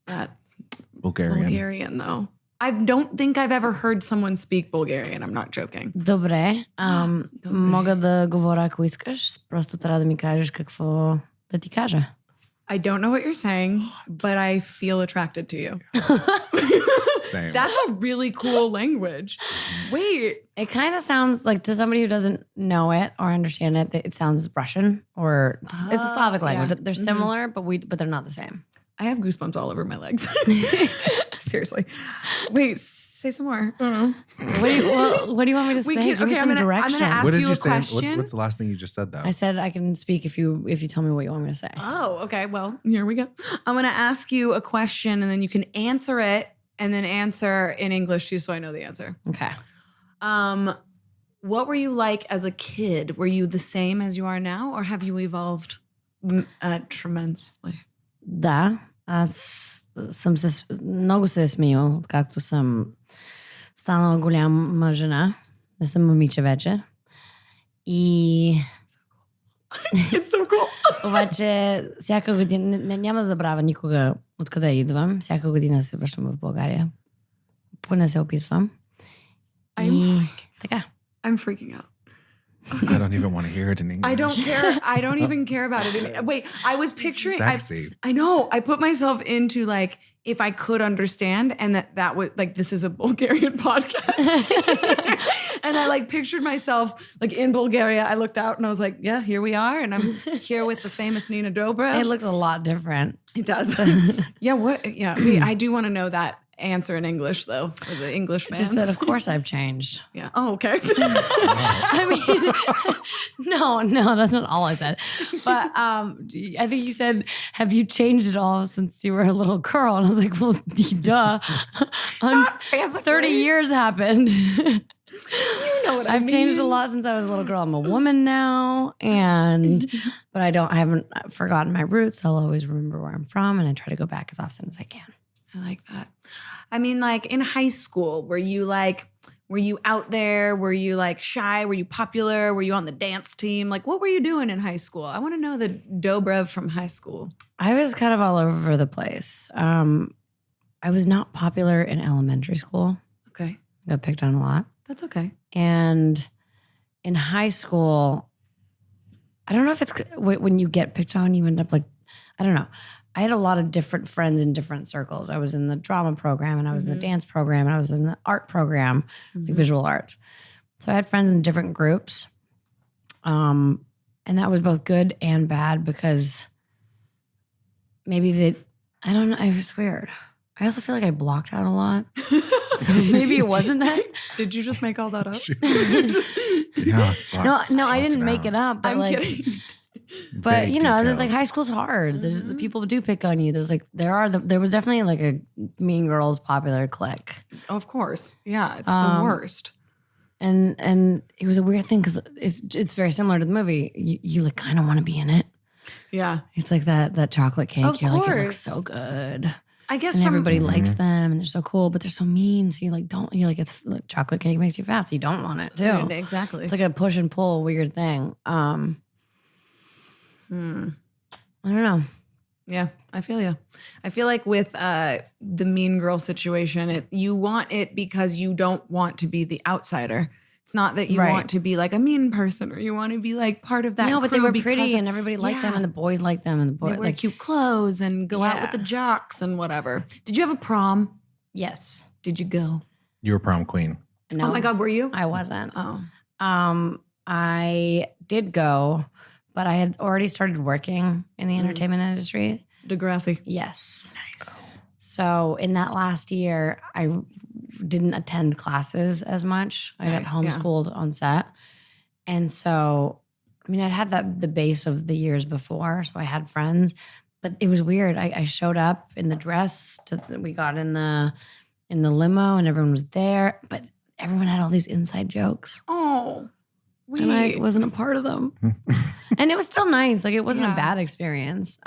that Bulgarian, though. I don't think I've ever heard someone speak Bulgarian. I'm not joking. Добре. Мога да говоря ако искаш. Просто трябва да ми кажеш какво да ти кажа. I don't know what you're saying, but I feel attracted to you. Same. That's a really cool language. Wait. It kind of sounds like, to somebody who doesn't know it or understand it, it sounds Russian, or it's a Slavic language. yeah. They're similar, but they're not the same. I have goosebumps all over my legs. Seriously. Wait, say some more. I don't know. What do you want me to say? Give me some I'm direction. gonna ask what did you you a say? question. What's the last thing you just said, though? I said I can speak if you tell me what you want me to say. Oh, okay. Well, here we go. I'm going to ask you a question, and then you can answer it, and then answer in English too, so I know the answer. Okay. What were you like as a kid? Were you the same as you are now, or have you evolved tremendously? Да, аз съм много се смеял, както съм станала голяма жена. Не съм момиче вече. И It's so cool. обаче всяка година, няма да забравя никога откъде идвам. Всяка година се връщам в България. Поне се опитвам. И така. I'm freaking out. I don't even want to hear it in English. I don't care. I don't even care about it. Wait, I was picturing. Sexy. I know. I put myself into like, if I could understand, and that would like, this is a Bulgarian podcast. And I like pictured myself like in Bulgaria. I looked out and I was like, yeah, here we are. And I'm here with the famous Nina Dobrev. It looks a lot different. It does. Yeah. What? Yeah. Wait, I do want to know that answer in English though, for the English fans. Just that, of course, I've changed. Yeah. Oh, okay. I mean, no, that's not all I said. But I think you said, have you changed at all since you were a little girl? And I was like, well, duh. 30 years happened. You know what I've changed a lot since I was a little girl. I'm a woman now, but I haven't forgotten my roots. I'll always remember where I'm from, and I try to go back as often as I can. I like that. I mean, like in high school, were you out there? Were you like shy? Were you popular? Were you on the dance team? Like, what were you doing in high school? I want to know the Dobrev from high school. I was kind of all over the place. I was not popular in elementary school. Okay. I got picked on a lot. That's okay. And in high school, I don't know if it's when you get picked on, you end up like, I don't know. I had a lot of different friends in different circles. I was in the drama program and I was in the dance program and I was in the art program, like visual arts. So I had friends in different groups. And that was both good and bad because maybe I don't know, it was weird. I also feel like I blocked out a lot. So maybe it wasn't that. Did you just make all that up? Yeah. No, I didn't make it up. But I'm like, kidding. but Vague like details. high school's hard. There's the people do pick on you. There's like there was definitely like a Mean Girls popular clique, Of course. Yeah, it's the worst. and it was a weird thing because it's very similar to the movie. You like kind of want to be in it. Yeah. It's like that chocolate cake. Of You're like, it looks course. so good. I guess And from everybody likes them and they're so cool, but they're so mean. So you're like, it's chocolate cake makes you fat. So you don't want it too. Exactly. It's like a push and pull weird thing. I don't know. Yeah, I feel you. I feel like with the mean girl situation, you want it because you don't want to be the outsider. It's not that you Right. want to be like a mean person or you want to be like part of that. No, but they crew were because pretty of- and everybody liked them Yeah. and the boys liked them and the boys They wear cute clothes and go out with the jocks and whatever. Did you have a prom? Yes. Did you go? You were prom queen. No, Oh my God, were you? I wasn't. Oh. I did go, but I had already started working in the entertainment industry. Degrassi. Yes. Nice. So in that last year, I didn't attend classes as much. I got Right, yeah. homeschooled on set. And so, I mean, I'd had the base of the years before, so I had friends, but it was weird. I showed up in the dress. We got in the limo and everyone was there, but everyone had all these inside jokes. Oh, And I wasn't a part of them. And it was still nice. Like, it wasn't Yeah. a bad experience.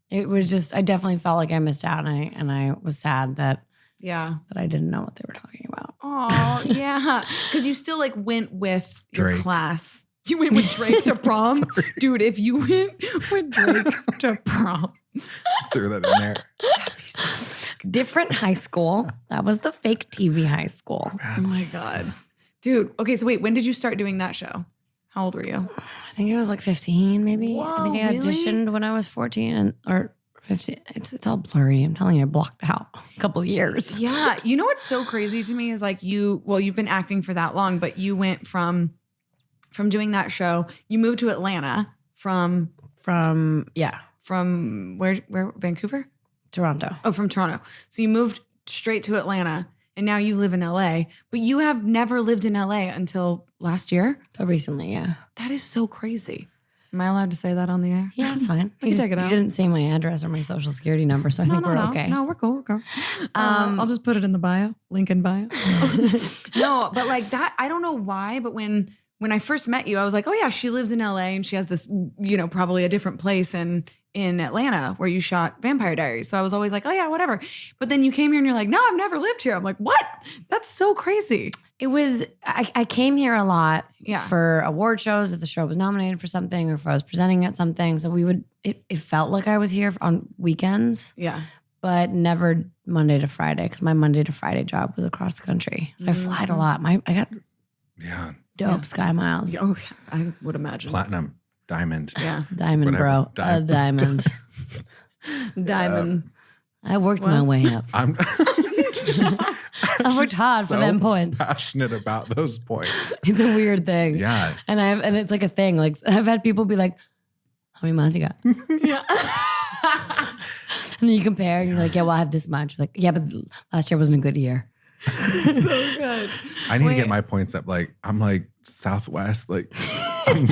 It was just, I definitely felt like I missed out, and I was sad that Yeah. I didn't know what they were talking about. Oh, yeah. Because you still like went with your Drake. class. You went with Drake to prom? Dude, if you went with Drake to prom, Just threw that in there. that'd be so sick. Different high school. That was the fake TV high school. Oh my God. Dude, okay, so wait, when did you start doing that show? How old were you? I think it was like 15, maybe. I think Whoa, I really? auditioned when I was 14 or 15. It's all blurry. I'm telling you, I blocked out a couple of years. Yeah. You know what's so crazy to me is like you've been acting for that long, but you went from doing that show, you moved to Atlanta from where Vancouver? Toronto. Oh, from Toronto. So you moved straight to Atlanta and now you live in LA, but you have never lived in LA until last year. So recently, yeah. That is so crazy. Am I allowed to say that on the air? Yeah, it's fine. We can take it You out. didn't say my address or my social security number, so I think we're okay. No, we're cool. We're cool. I'll just put it in the bio, link in bio. No, but like that, I don't know why, but when I first met you, I was like, oh yeah, she lives in LA and she has this, probably a different place in Atlanta where you shot Vampire Diaries. So I was always like, oh yeah, whatever. But then you came here and you're like, no, I've never lived here. I'm like, what? That's so crazy. It was, I came here a lot Yeah. for award shows if the show was nominated for something or if I was presenting at something. So it felt like I was here on weekends, Yeah. but never Monday to Friday because my Monday to Friday job was across the country. So I flied a lot. I got Yeah. dope Sky Miles. Oh, I would imagine. Platinum, diamond. Yeah. Diamond, Whatever. bro. A diamond. Diamond. I worked my way up. I'm I worked hard for them points. Passionate about those points. It's a weird thing. Yeah. And it's like a thing. Like I've had people be like, how many miles you got? Yeah. And then you compare and you're like, yeah, well, I have this much. Like, yeah, but last year wasn't a good year. So good. I need to Wait. get my points up. Like, I'm like Southwest, like I'm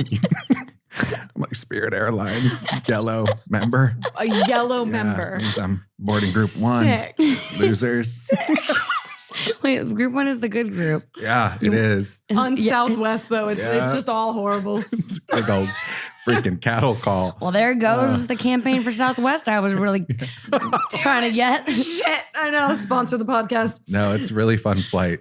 like Spirit Airlines yellow member. A yellow Yeah, member. means I'm boarding group 1. Sick. Losers. Wait, group 1 is the good group. Yeah, it is. On Yeah. Southwest, though, it's Yeah. just all horrible. It's like a freaking cattle call. Well, there goes the campaign for Southwest. I was really trying to get. Shit, I know. Sponsor the podcast. No, it's a really fun flight.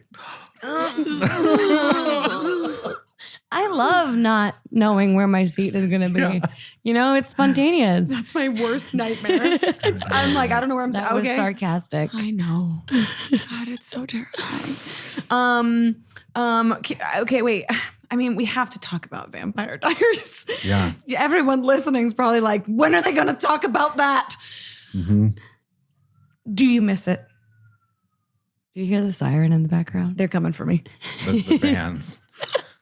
I love not knowing where my seat is going to be. Yeah. You know, it's spontaneous. That's my worst nightmare. I'm like, I don't know where I'm That was sarcastic. I know. God, it's so terrifying. Okay, wait. I mean, we have to talk about Vampire Diaries. Yeah. Everyone listening is probably like, when are they going to talk about that? Mm-hmm. Do you miss it? Do you hear the siren in the background? They're coming for me. Those are the fans.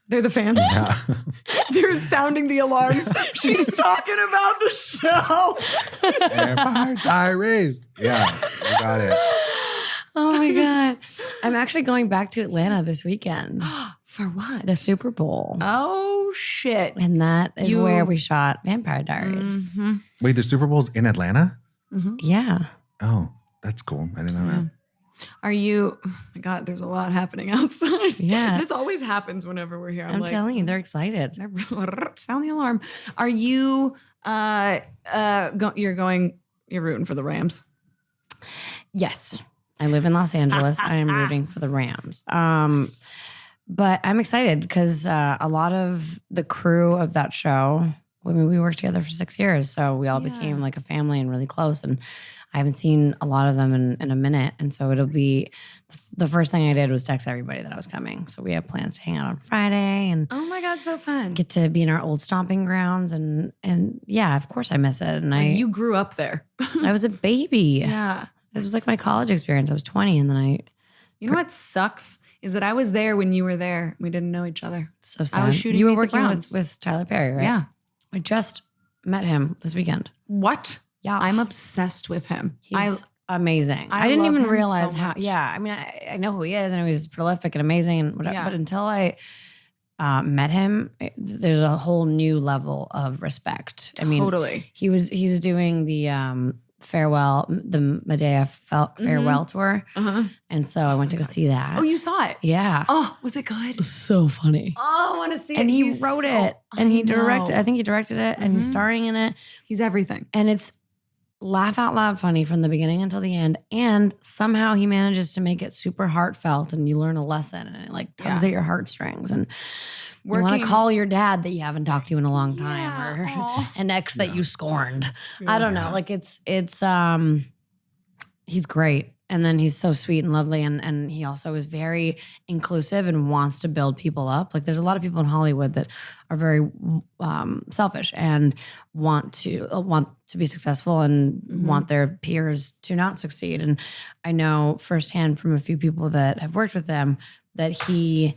They're the fans. Yeah. They're sounding the alarms. She's talking about the show. Vampire Diaries. Yeah, you got it. Oh my God. I'm actually going back to Atlanta this weekend. For what? The Super Bowl. Oh, shit. And that is where we shot Vampire Diaries. Mm-hmm. Wait, the Super Bowl's in Atlanta? Mm-hmm. Yeah. Oh, that's cool. I didn't know that. Are you, oh my God, there's a lot happening outside. Yeah. This always happens whenever we're here. I'm like, telling you, they're excited. sound the alarm. Are you, you're rooting for the Rams? Yes. I live in Los Angeles. I am rooting for the Rams. But I'm excited because a lot of the crew of that show, I mean, we worked together for 6 years. So we all became like a family and really close. And I haven't seen a lot of them in a minute. And so it'll be, the first thing I did was text everybody that I was coming. So we have plans to hang out on Friday and Oh my God, so fun. get to be in our old stomping grounds. And yeah, of course I miss it. And You grew up there. I was a baby. Yeah. It was like my college experience. I was 20 and then You know what sucks is that I was there when you were there. We didn't know each other. so sad. I was shooting You were Meet the working Browns. with Tyler Perry, right? Yeah. I just met him this weekend. What? Yeah. I'm obsessed with him. He's amazing. I I didn't love even him realize so how, much. yeah. I mean, I know who he is and he's prolific and amazing and whatever. Yeah. But until I met him, there's a whole new level of respect. I mean, Totally. he was doing the farewell, the Medea farewell tour. Uh-huh. And so I went to go see that. Oh, you saw it? Yeah. Oh, was it good? So funny. Oh, I want to see it. And he He's wrote so- it and he I know. directed, I think he directed it and he's Mhm. starring in it. He's everything. And it's laugh out loud funny from the beginning until the end. And somehow he manages to make it super heartfelt and you learn a lesson and it like tugs Yeah. at your heartstrings. And you want Working- to call your dad that you haven't talked to in a long time Yeah. or Aw. an ex that you scorned. I don't know. Like it's he's great. And then he's so sweet and lovely. And he also is very inclusive and wants to build people up. Like there's a lot of people in Hollywood that are very selfish and want to be successful and want their peers to not succeed. And I know firsthand from a few people that have worked with them that he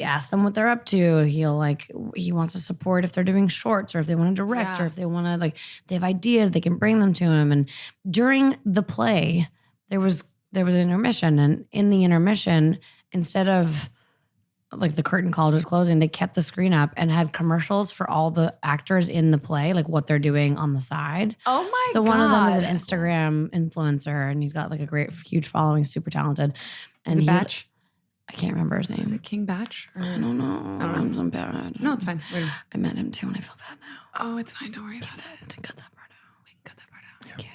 asks them what they're up to. He wants to support if they're doing shorts or if they want to direct Yeah. or if they want to they have ideas, they can bring them to him. And during the play, there was an intermission, and in the intermission, instead of like the curtain call just closing, they kept the screen up and had commercials for all the actors in the play, like what they're doing on the side. Oh my God. So one of them is an Instagram influencer, and he's got like a great, huge following, super talented. Is And it Batch? I can't remember his name. Is it King Batch? Or... I don't know. I don't know. I'm so bad. No, it's fine. Wait. I met him too, and I feel bad now. Oh, it's fine. Don't worry about it. Cut that part out. We can cut that part out. Thank you.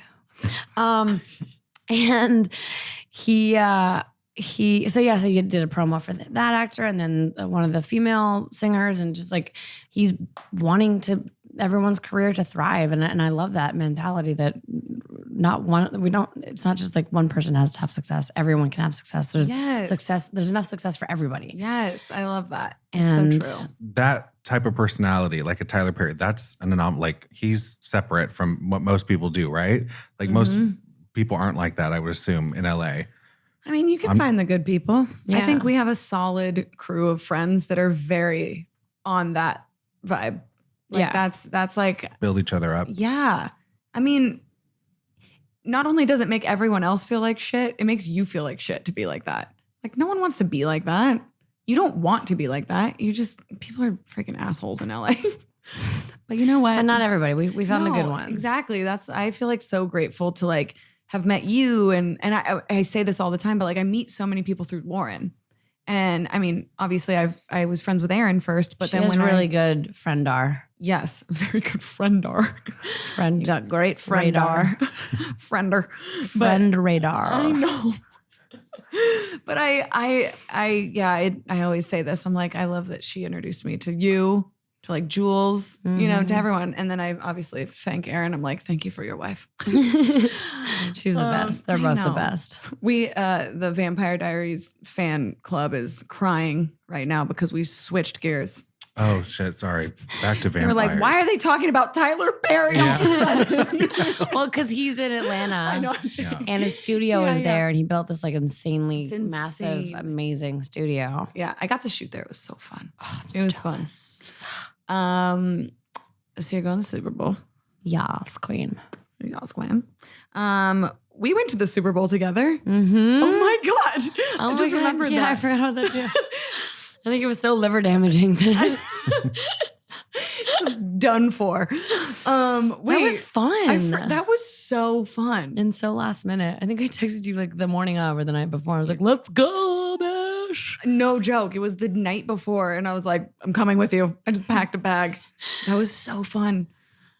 And so you did a promo for that actor and then one of the female singers, and just like he's wanting everyone's career to thrive, and I love that mentality that it's not just like one person has to have success. Everyone can have success. There's success. There's enough success for everybody. Yes, I love that. And it's so true. That type of personality, like a Tyler Perry, that's an anomaly. Like he's separate from what most people do, right? Like most people aren't like that, I would assume, in LA. I mean, you can find the good people. I Yeah. think we have a solid crew of friends that are very on that vibe. Like Yeah. that's like, Build each other up. yeah. I mean, not only does it make everyone else feel like shit, it makes you feel like shit to be like that. Like no one wants to be like that. You don't want to be like that. People are freaking assholes in LA. But you know what? And not everybody. We found the good No, ones. Exactly. I feel like so grateful to like have met you, and I say this all the time, but like I meet so many people through Lauren. And I mean, obviously I was friends with Aaron first, but She then has when really good friendar. yes, very good friendar. Friend. You got great Radar. friendar. Friender. Friend radar. I know. But I always say this. I'm like, I love that she introduced me to you, to like Jules, you Mm-hmm. know, to everyone. And then I obviously thank Erin. I'm like, thank you for your wife. She's the best. They're I both the know. best. We, the Vampire Diaries fan club is crying right now because we switched gears. Oh shit! Sorry. Back to They vampires. were like, why are they talking about Tyler Perry all of a sudden? Well, because he's in Atlanta. I know. Yeah. And his studio Yeah, is yeah. there, and he built this like insanely It's massive, insane. amazing studio. Yeah, I got to shoot there. It was so fun. Oh, It was fun. So you're going to the Super Bowl. Yes, queen. Y'all swam. We went to the Super Bowl together. Mm-hmm. Oh my God. Oh I just my God. remembered Yeah, I that. forgot about that too. I think it was so liver damaging. It was done for. Wait, that was fun. that was so fun. And so last minute. I think I texted you like the morning of or the night before. I was like, let's go, Bish. No joke. It was the night before, and I was like, I'm coming with you. I just packed a bag. That was so fun.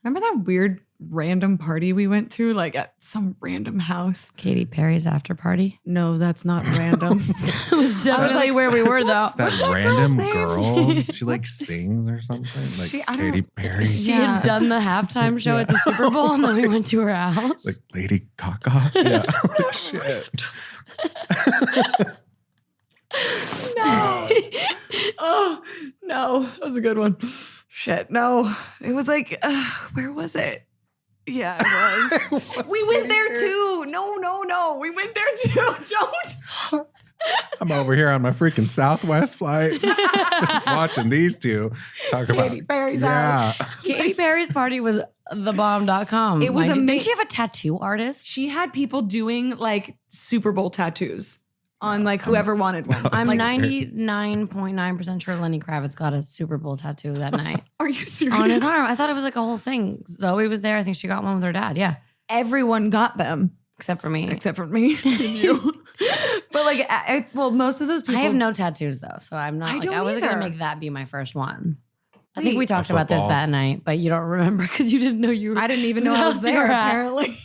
Remember that weird random party we went to, like at some random house? Katy Perry's after party. No, that's not random. That was definitely where we were though. that random girl. She like sings or something. Like I don't- Katy Perry. She Yeah. had done the halftime show at the Super Bowl, and then we went to her house. Like Lady Gaga. Yeah. Like, shit. No. Oh, no. That was a good one. Shit. No. It was like, where was it? Yeah, it was. We went there too. No. We went there too. Don't. I'm over here on my freaking Southwest flight, just watching these two talk about. Katy Perry's Yeah. house. Katy Perry's party was thebomb.com. It was Did amazing. she have a tattoo artist? She had people doing like Super Bowl tattoos on like whoever wanted one. I'm like, 99.9% sure Lenny Kravitz got a Super Bowl tattoo that night are you serious? on his arm. I thought it was like a whole thing. Zoe was there. I think she got one with her dad. Yeah. Everyone got them Except for me. except for me and you. But like, well, most of those people. I have no tattoos though. So I'm not I like, don't I wasn't going to either. make that be my first one. I think we Wait. talked A about this football? that night, but you don't remember because you didn't know you were. I didn't even know I What was else you there. were at? Apparently.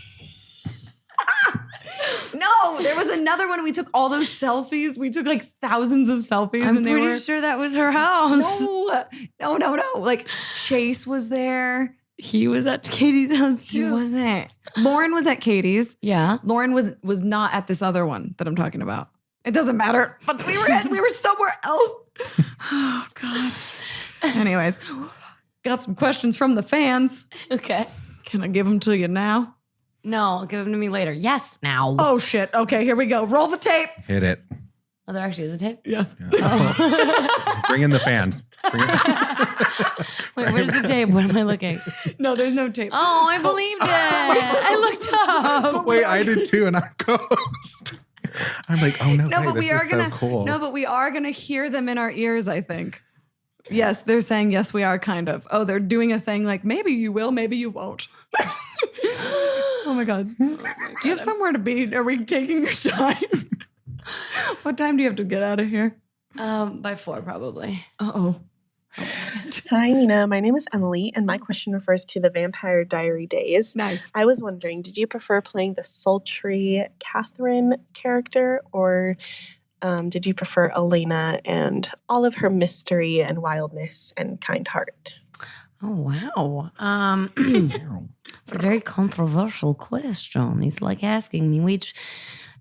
No, there was another one. We took all those selfies. We took like thousands of selfies, I'm and they pretty were sure that was her house. no. Like Chase was there. He was at Katie's house He too. wasn't. Lauren was at Katie's. Yeah. Lauren was not at this other one that I'm talking about. It doesn't matter. But we were somewhere else. Oh God. Anyways, got some questions from the fans. Okay. Can I give them to you now? No, give them to me later. Yes, now. Oh shit. Okay, here we go. Roll the tape. Hit it. Oh, there actually is a tape. Yeah. Bring in the fans. Bring in- Wait, where's the tape? What am I looking? No, there's no tape. Oh, I believed it. I looked up. Wait, I did too, and I'm ghost. I'm like, oh no, No, wait, but this we are is gonna. so cool. No, but we are gonna hear them in our ears. I think. Yes, they're saying yes. We are kind of. Oh, they're doing a thing like maybe you will, maybe you won't. Oh my God. Do you have somewhere to be? Are we taking your time? What time do you have to get out of here? By 4 probably. Uh-oh. Hi, Nina. My name is Emily, and my question refers to the Vampire Diary days. Nice. I was wondering, did you prefer playing the sultry Catherine character, or did you prefer Elena and all of her mystery and wildness and kind heart? Oh, wow. It's a very controversial question. It's like asking me which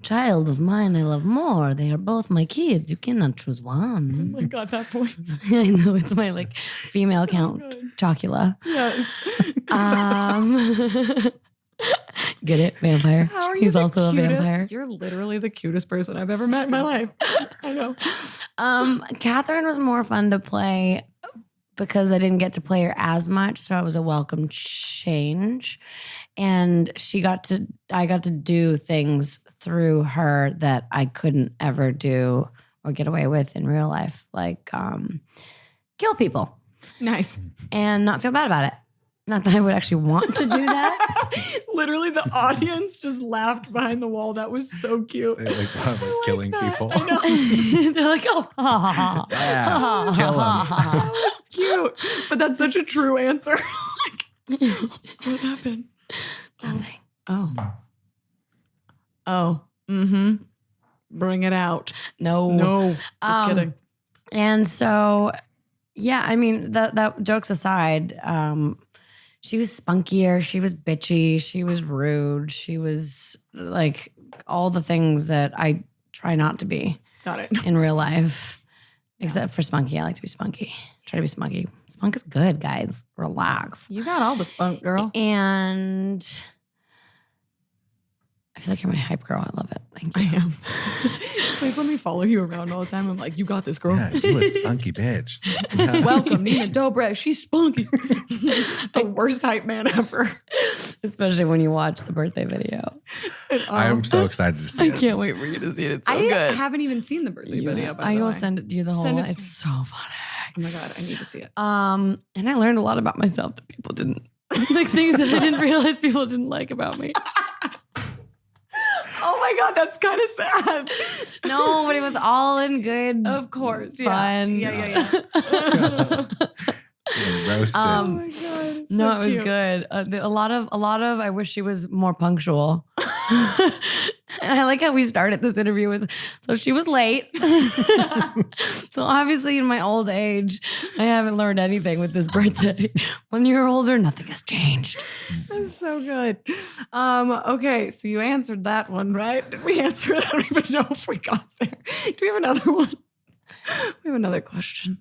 child of mine I love more. They are both my kids. You cannot choose Oh one. my God, that points. I know, it's my like female count chocula. Yes. Get it? Vampire. How are you He's the also a cutest- vampire. You're literally the cutest person I've ever met in my life. I know. Catherine was more fun to play because I didn't get to play her as much, so it was a welcome change. And I got to do things through her that I couldn't ever do or get away with in real life, like kill people Nice. and not feel bad about it. Not that I would actually want to do that. Literally, the audience just laughed behind the wall. That was so cute. They like killing that. people. I know. They're like, oh, ha, ha, ha. Yeah, kill 'em. That was cute. But that's such a true answer. Like, what happened? Nothing. Oh. Oh. Mm-hmm. Bring it out. No. No. Just kidding. And so, Yeah, I mean, that jokes aside, she was spunkier, she was bitchy, she was rude, she was like all the things that I try not to be Got it. in real life, except for spunky. I like to be spunky. Try to be spunky. Spunk is good, guys. Relax. You got all the spunk, girl. And I feel like you're my hype girl. I love it. Thank I you. am. Like when we follow you around all the time, I'm like, you got this, girl. Yeah, you a spunky bitch. Welcome, Nina Dobrev. She's spunky. The worst hype man ever. Especially when you watch the birthday video. I am so excited to see I it. can't wait for you to see it. It's so I good. haven't even seen the birthday video. By I the will way. send it to you the whole Send it way. to It's me. so funny. Oh my God, I need to see it. And I learned a lot about myself that people didn't like, things that I didn't realize people didn't like about me. Oh my God, that's kind of sad. No, but it was all in good. Of course. Fun. Yeah. Roasted. Oh my God. It's No, so it was cute. good. A lot of. I wish she was more punctual. And I like how we started this interview with. So she was late. So obviously, in my old age, I haven't learned anything with this birthday. When you're older, nothing has changed. That's so good. Okay, so you answered that one, right? Did we answer it? I don't even know if we got there. Do we have another one? We have another question.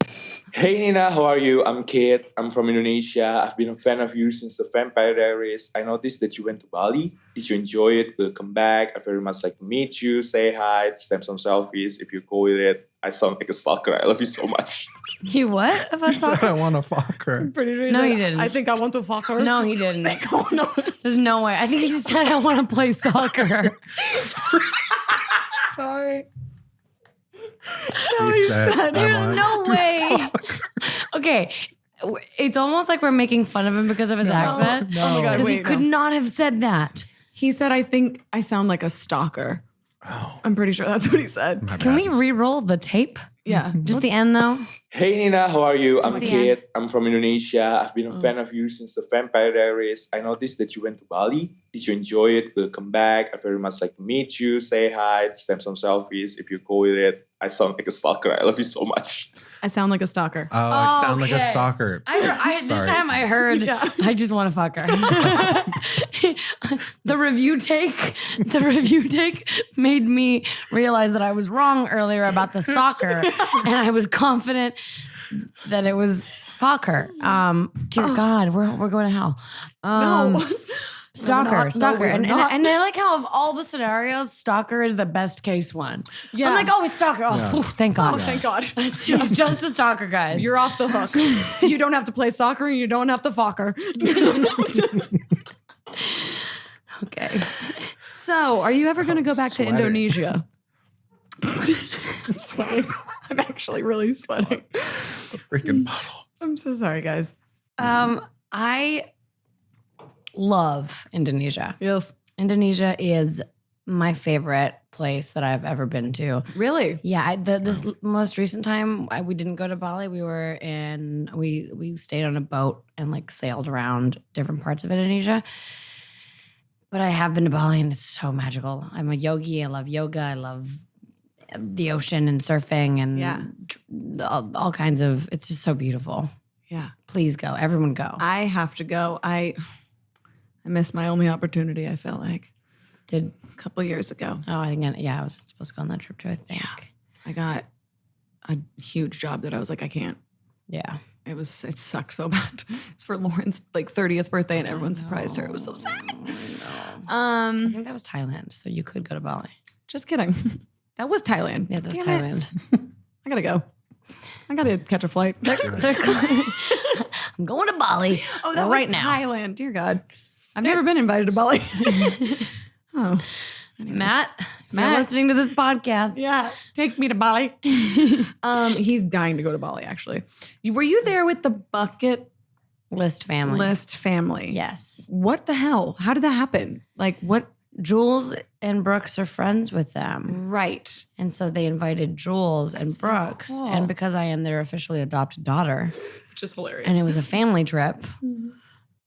Hey Nina, how are you? I'm Kate. I'm from Indonesia. I've been a fan of you since the Vampire Diaries. I noticed that you went to Bali. Did you enjoy it? Welcome back. I very much like to meet you, say hi, snap some selfies. If you go with it, I sound like a stalker. I love you so much. You what? If I He saw said I want to fuck her. Pretty sure No, said, he didn't. I think I want to fuck her. No, he didn't. Oh, no. There's no way. I think he just said I want to play soccer. Sorry. No, He he said, said, I There's want no to way. fuck. Okay. It's almost like we're making fun of him because of his accent. no. Oh my God, Because he wait, could no. not have said that. He said, I think I sound like a stalker. Oh, I'm pretty sure that's what he said. my Can bad. we re-roll the tape? Yeah. Just the end though? Hey Nina, how are you? Just I'm the Kate. I'm from Indonesia. I've been a Oh. fan of you since the Vampire Diaries. I noticed that you went to Bali. Did you enjoy it? Welcome back. I very much like to meet you, say hi, snap some selfies. If you go with it, I sound like a stalker. I love you so much. I sound like a stalker. Oh, I sound like a Okay. stalker. This Sorry. time I heard, Yeah. I just want to fuck her. The review take made me realize that I was wrong earlier about the soccer, and I was confident that it was fuck her. Dear God, we're going to hell. No. Stalker, No, we're not. stalker. No, we are and not. I like how of all the scenarios, stalker is the best case one. Yeah. I'm like, oh, it's stalker. Oh, Yeah. phew, thank God. Oh, thank God. He's just a stalker, guys. You're off the hook. You don't have to play soccer and you don't have to fuck her. okay. So, are you ever going to go back sweating. to Indonesia? I'm sweating. I'm actually really sweating. The freaking bottle. I'm so sorry, guys. I love Indonesia. Yes. Indonesia is my favorite place that I've ever been to. Really? Yeah, this most recent time we didn't go to Bali. We stayed on a boat and like sailed around different parts of Indonesia. But I have been to Bali and it's so magical. I'm a yogi. I love yoga. I love the ocean and surfing and Yeah. all kinds of. It's just so beautiful. Yeah. Please go. Everyone go. I have to go. I missed my only opportunity, I felt like, Did a couple of years ago. I was supposed to go on that trip too. I think. I got a huge job that I was like, I can't. Yeah. It sucked so bad. It's for Lauren's like 30th birthday and everyone surprised her. It was so sad. I think that was Thailand, so you could go to Bali. Just kidding. That was Thailand. Yeah, that was Damn it. Thailand. I gotta go. I gotta catch a flight. I'm going to Bali That right was now. Thailand. Dear God. I've never been invited to Bali. Oh. Matt, if you're Matt. listening to this podcast. Yeah. Take me to Bali. He's dying to go to Bali, actually. Were you there with the bucket List family. list family? Yes. What the hell? How did that happen? Like what? Jules and Brooks are friends with them. Right. And so they invited Jules and That's so Brooks. cool. And because I am their officially adopted daughter, Which is hilarious. and it was a family trip,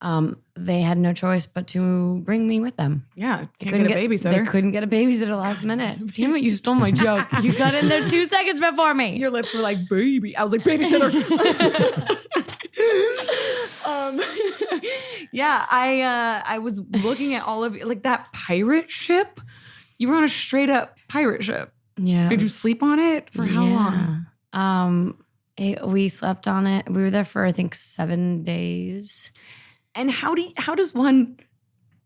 they had no choice but to bring me with them. Yeah, They can't get a babysitter. They couldn't get a babysitter last minute. Damn it, you stole my joke. You got in there 2 seconds before me. Your lips were like, baby. I was like, babysitter. Yeah, I was looking at all of like that pirate ship. You were on a straight up pirate ship. Yeah. Did you sleep on it for how long? We slept on it. We were there for I think 7 days. And how does one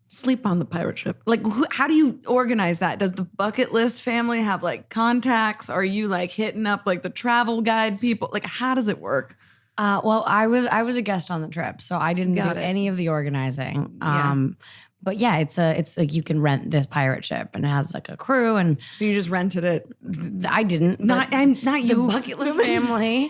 sleep on the pirate ship? Like, how do you organize that? Does the bucket list family have like contacts? Are you like hitting up like the travel guide people? Like, how does it work? Well, I was a guest on the trip, so I didn't Got do it. any of the organizing. Yeah. But yeah, it's like you can rent this pirate ship and it has like a crew, and So you just rented it? I didn't. Not but not the you. bucket list family.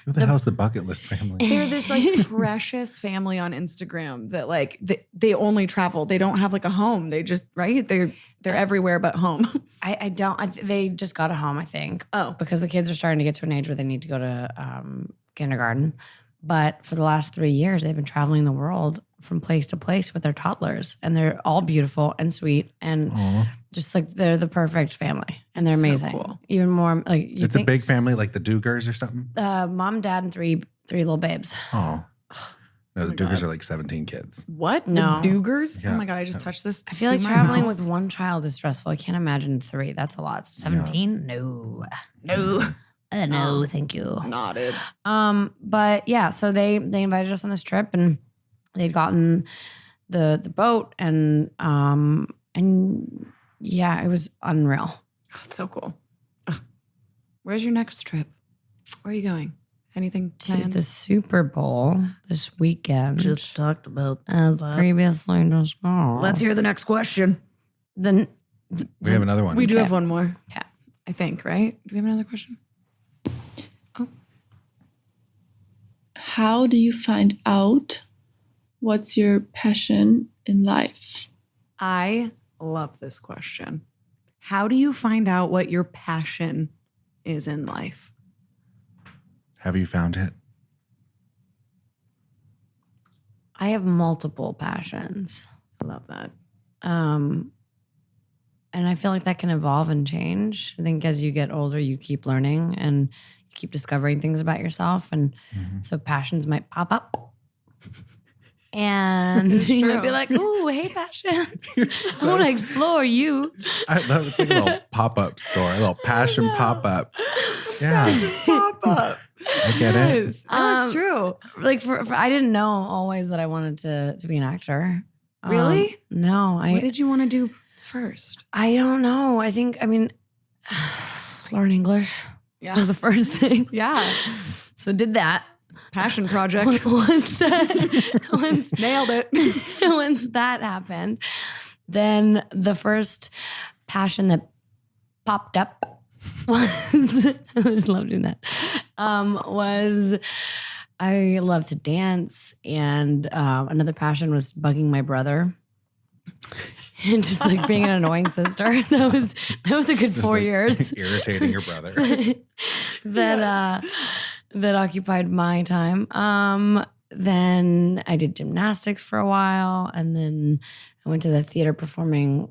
Who the hell's the bucket list family? They're this like precious family on Instagram that like they only travel. They don't have like a home. They just they're everywhere but home. I don't. They just got a home, I think. Oh. because the kids are starting to get to an age where they need to go to kindergarten. But for the last 3 years, they've been traveling the world from place to place with their toddlers, and they're all beautiful and sweet, and Aw. just like they're the perfect family, and they're So amazing. cool. Even more like you It's a big family, like the Dugars or something. mom, dad, and three little babes. Oh. No, the my Dugars God. are like 17 kids. What? No. The Dugars? Yeah. Oh my God, I just touched this. I feel to like my traveling mouth. with one child is stressful. I can't imagine 3. That's a lot. 17? No. No, thank you. Nodded. But yeah, so they invited us on this trip, and they'd gotten the boat, and yeah, it was unreal. Oh, it's so cool. Ugh. Where's your next trip? Where are you going? Anything To planned? the Super Bowl this weekend. talked about. as previously discussed. Let's hear the next question. Then We have another one. We do Okay. have one more. Yeah. I think, right? Do we have another question? How do you find out what's your passion in life? I love this question. How do you find out what your passion is in life? Have you found it? I have multiple passions. I love that. And I feel like that can evolve and change. I think as you get older, you keep learning and you keep discovering things about yourself. And so passions might pop up. And It's you true. might be like, ooh, hey, passion. You're I so- want to explore you. I love it's like a little pop-up store, a little passion pop-up. Yeah, Pop up. I get it. Yes. That's true. Like for I didn't know always that I wanted to be an actor. Really? No, What did you want to do first? I don't know. I mean, learn English was the first thing. Yeah. So did that. Passion project. once Nailed it. once that happened, then the first passion that popped up was I just love doing that. Was I love to dance, and another passion was bugging my brother. And just like being an annoying sister. That was a good Just 4 like years. irritating your brother. That occupied my time. Then I did gymnastics for a while, and then I went to the theater performing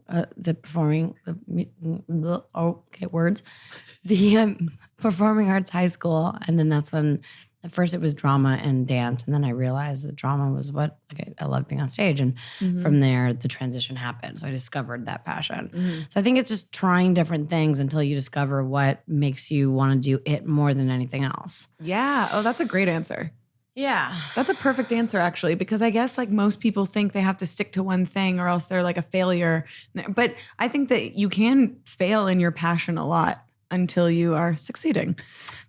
performing arts high school, and then that's when at first it was drama and dance, and then I realized that drama was what I love being on stage, and from there the transition happened. So I discovered that passion. So I think it's just trying different things until you discover what makes you want to do it more than anything else. Yeah. Oh, that's a great answer. Yeah. That's a perfect answer, actually, because I guess like most people think they have to stick to one thing or else they're like a failure. But I think that you can fail in your passion a lot until you are succeeding.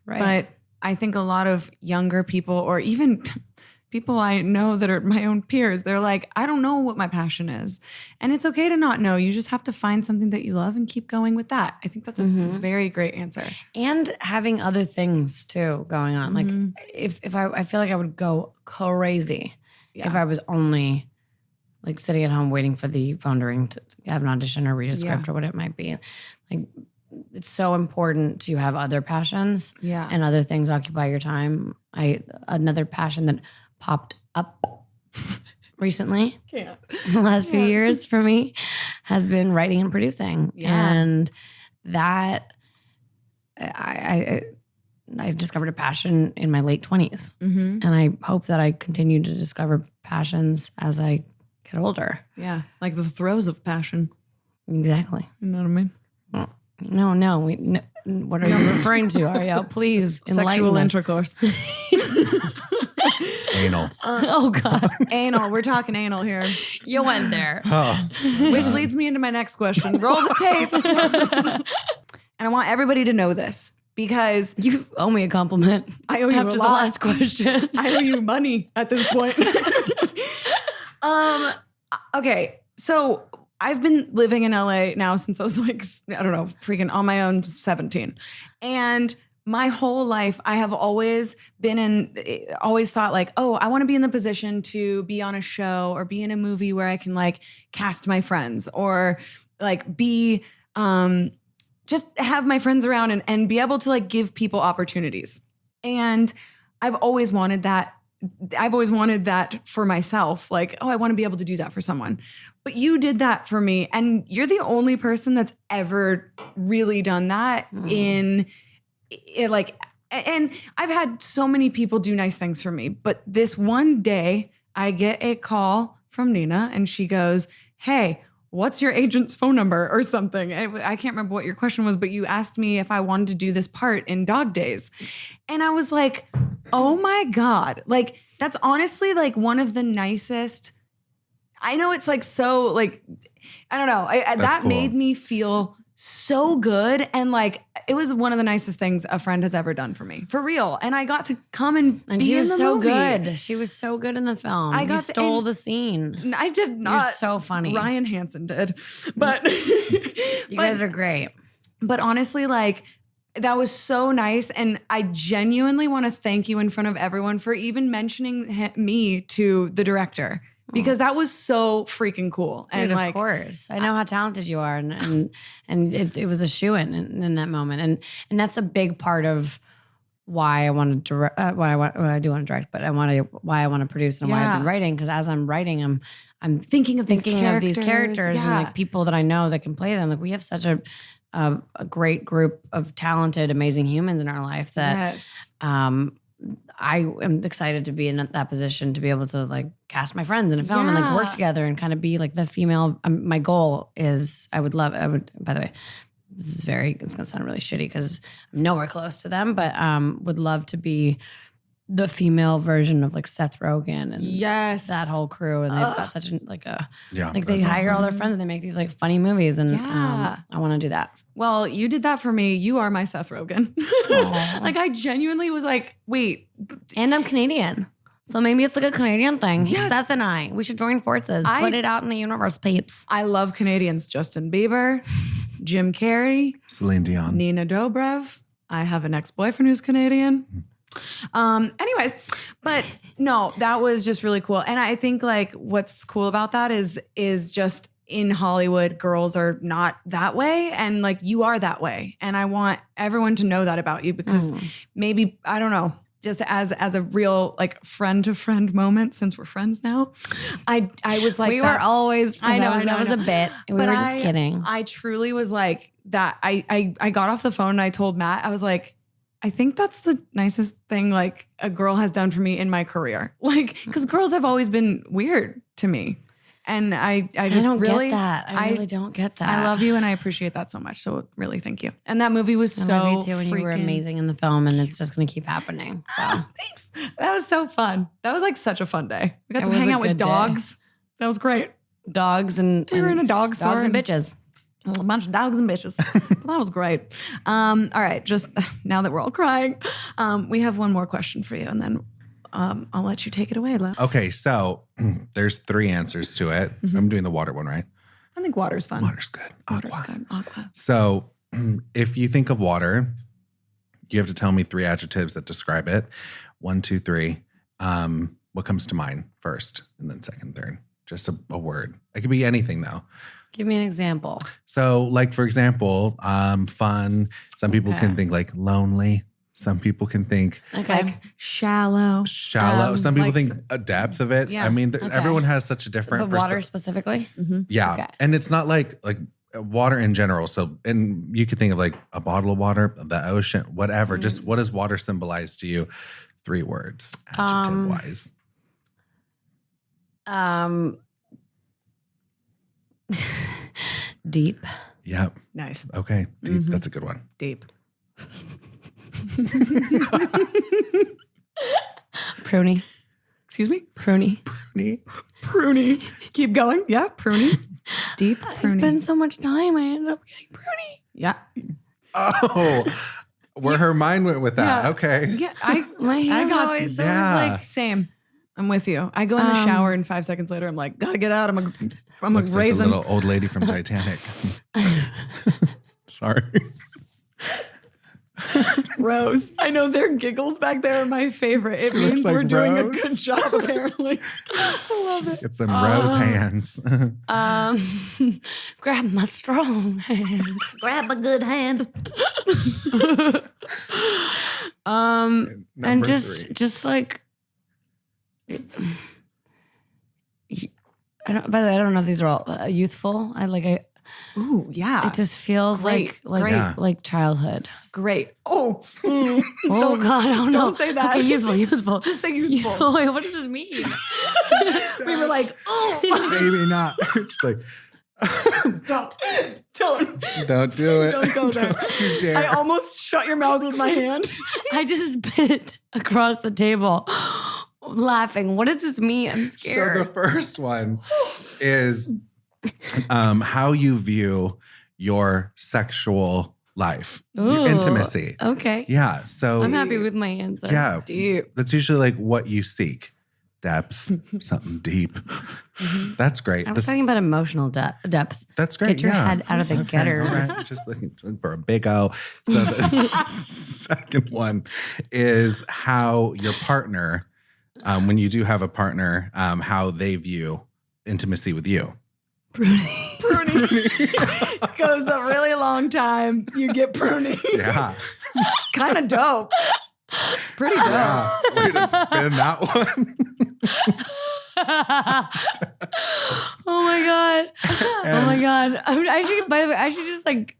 Right. But I think a lot of younger people, or even people I know that are my own peers, they're like, I don't know what my passion is. And it's okay to not know. You just have to find something that you love and keep going with that. I think that's a very great answer. And having other things too going on. Like if I feel like I would go crazy if I was only like sitting at home waiting for the phone to ring to have an audition or read a script or what it might be. Like it's so important to have other passions and other things occupy your time. Another passion that popped up recently, Can't. the last few years for me, has been writing and producing. Yeah. And that I've discovered a passion in my late 20s. Mm-hmm. And I hope that I continue to discover passions as I get older. Yeah, like the throes of passion. Exactly. You know what I mean? No. What are you referring to, Arielle? Please enlighten Sexual us. intercourse. Anal. Oh, God. Anal. We're talking anal here. You went there. Oh, Which leads me into my next question. Roll the tape. And I want everybody to know this because You owe me a compliment. I owe you after a the lot. last question. I owe you money at this point. Okay, so I've been living in LA now since I was like, I don't know, freaking on my own 17. And my whole life, I have always always thought like, oh, I want to be in the position to be on a show or be in a movie where I can like cast my friends or like be, just have my friends around and be able to like give people opportunities. And I've always wanted that. I've always wanted that for myself. Like, oh, I want to be able to do that for someone. But you did that for me. And you're the only person that's ever really done that in like, and I've had so many people do nice things for me. But this one day I get a call from Nina and she goes, hey, what's your agent's phone number or something? I can't remember what your question was, but you asked me if I wanted to do this part in Dog Days. And I was like, oh my God. Like, that's honestly like one of the nicest. I know it's like so like, I don't know. That cool. made me feel so good. And like, it was one of the nicest things a friend has ever done for me, for real. And I got to come and be she in was the so movie. good. She was so good in the film. I You got stole and- the scene. I did not. You're so funny. Ryan Hansen did. But You guys are great. But honestly, like, that was so nice. And I genuinely want to thank you in front of everyone for even mentioning me to the director because that was so freaking cool. Dude, And like, of course. I know how talented you are. And it was a shoo-in in that moment. And that's a big part of why I want to direct, I do want to direct, but why I want to produce and why I've been writing. Because as I'm writing, I'm thinking of these characters and like people that I know that can play them. Like we have such a great group of talented, amazing humans in our life that yes. I am excited to be in that position to be able to like cast my friends in a film and like work together and kind of be like the female. My goal is I would, by the way, it's going to sound really shitty because I'm nowhere close to them, but would love to be the female version of like Seth Rogen and that whole crew. And they've got such they hire all their friends and they make these like funny movies. And I want to do that. Well, you did that for me. You are my Seth Rogen. Like I genuinely was like, wait. And I'm Canadian. So maybe it's like a Canadian thing. Yes. Seth and I, we should join forces. Put it out in the universe, peeps. I love Canadians. Justin Bieber, Jim Carrey, Celine Dion. Nina Dobrev. I have an ex-boyfriend who's Canadian. Anyways, but no, that was just really cool. And I think like what's cool about that is just in Hollywood, girls are not that way. And like you are that way. And I want everyone to know that about you because maybe, I don't know, just as a real like friend to friend moment since we're friends now. I was like, we were always friends. I know, that was a bit. We were just kidding. I truly was like that. I got off the phone and I told Matt, I was like, I think that's the nicest thing like a girl has done for me in my career. Like, because girls have always been weird to me. And I just don't really get that. I really don't get that. I love you and I appreciate that so much. So really thank you. And that movie was so I love you too, and you were amazing in the film, and it's just gonna keep happening. So thanks. That was so fun. That was like such a fun day. We got It to was hang a out with good day. dogs. That was great. dogs and We were in a dog store. dogs and bitches. A bunch of dogs and bitches. That was great. All right, just now that we're all crying, we have one more question for you, and then I'll let you take it away, Les. Okay, so there's 3 answers to it. I'm doing the water one, right? I think water's fun. Water's good. Water's Aqua. good. Aqua. So if you think of water, you have to tell me 3 adjectives that describe it. 1, 2, 3. What comes to mind first, and then second, third? Just a word. It could be anything though. Give me an example. So like, for example, fun. Some people can think like lonely. Some people can think Okay. Like shallow. shallow. Some people like think a depth of it. Yeah. I mean, Okay. everyone has such a different. But water specifically? Yeah, Okay. and it's not like water in general. So, and you could think of like a bottle of water, the ocean, whatever. Just what does water symbolize to you? 3 words, adjective wise. Deep. Yep. Nice. Okay. Deep. That's a good one. Deep. Pruny. Excuse me? Pruny. Pruny. Keep going. Yeah, pruny. Deep It's pruny. been so much time. I ended up getting pruny. Yeah. Oh, where her mind went with that. Yeah. Okay. Yeah, My hands got- always so Yeah. like same. I'm with you. I go in the shower and 5 seconds later, I'm like, gotta get out. I'm a Looks like a raisin. little old lady from Titanic. Sorry. Rose. I know their giggles back there are my favorite. It means like we're doing a Rose. good job, apparently. I love it. Get some rose hands. grab my strong hand. Grab a good hand. And Number just 3. just like by the way, I don't know if these are all youthful. Ooh, yeah. It just feels Great, like great. Yeah. like childhood. Great. Oh. Oh God, oh no. Don't say that. Okay, youthful. Just say youthful. Wait, what does this mean? We were like, oh. Maybe not. Just like, Don't. don't do it. Don't go there. Don't you dare. I almost shut your mouth with my hand. I just bit across the table, laughing. What does this mean? I'm So scared. the first one is how you view your sexual life, your Ooh, intimacy. Okay. Yeah. So I'm happy with my answer. yeah, Deep. that's usually like what you seek. Depth, something deep. That's great. I was The talking about emotional depth. That's great. Get your yeah. head out of the gutter. All right. Just looking for a big O. So the second one is how your partner, when you do have a partner, how they view intimacy with you. Pruny. Goes a really long time. You get pruny. Yeah. It's kind of dope. It's pretty dope. Yeah. Way to spin that one. Oh my God. Oh my God. I should, by the way, I should just like,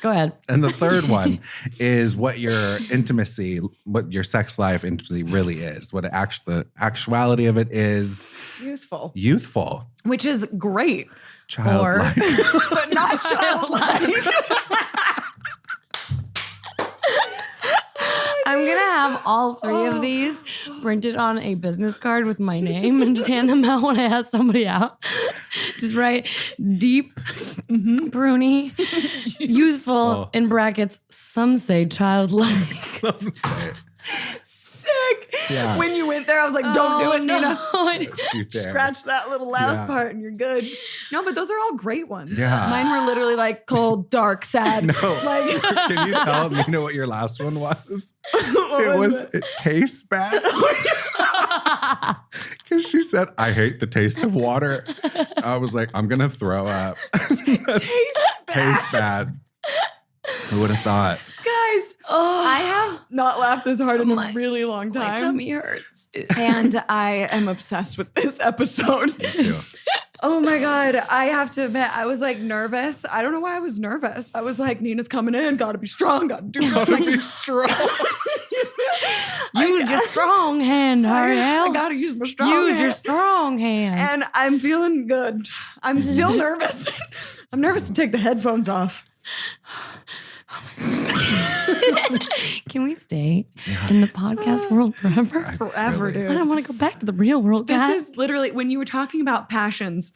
go ahead. And the third one is what your intimacy, what your sex life intimacy really is. What the actuality of it is youthful. Which is great, Childlike. but not childlike. I'm going to have all 3 of these printed on a business card with my name and just hand them out when I ask somebody out. Just write deep, pruny, youthful, in brackets, some say childlike. Some say. Sick. Yeah. When you went there, I was like, don't do it, Nina. You dare. Scratch that little last Yeah. part and you're good. No, but those are all great ones. Yeah. Mine were literally like cold, dark, sad. No. Like, Can you tell Nina what your last one was? was It tastes bad. Because she said, I hate the taste of water. I was like, I'm going to throw up. Tastes bad. Who would have thought? Guys, I have not laughed this hard in a really long My time. tummy hurts. And I am obsessed with this episode. Me too. Oh my God. I have to admit, I was like nervous. I don't know why I was nervous. I was like, Nina's coming in. Gotta be strong. Gotta do something. Be strong. Use your strong hand, Arielle. I gotta use my strong Use hand. your strong hand. And I'm feeling good. I'm still nervous. I'm nervous to take the headphones off. Can we stay in the podcast world forever? Forever, Really? dude. I don't want to go back to the real world, guys. This is literally, when you were talking about passions,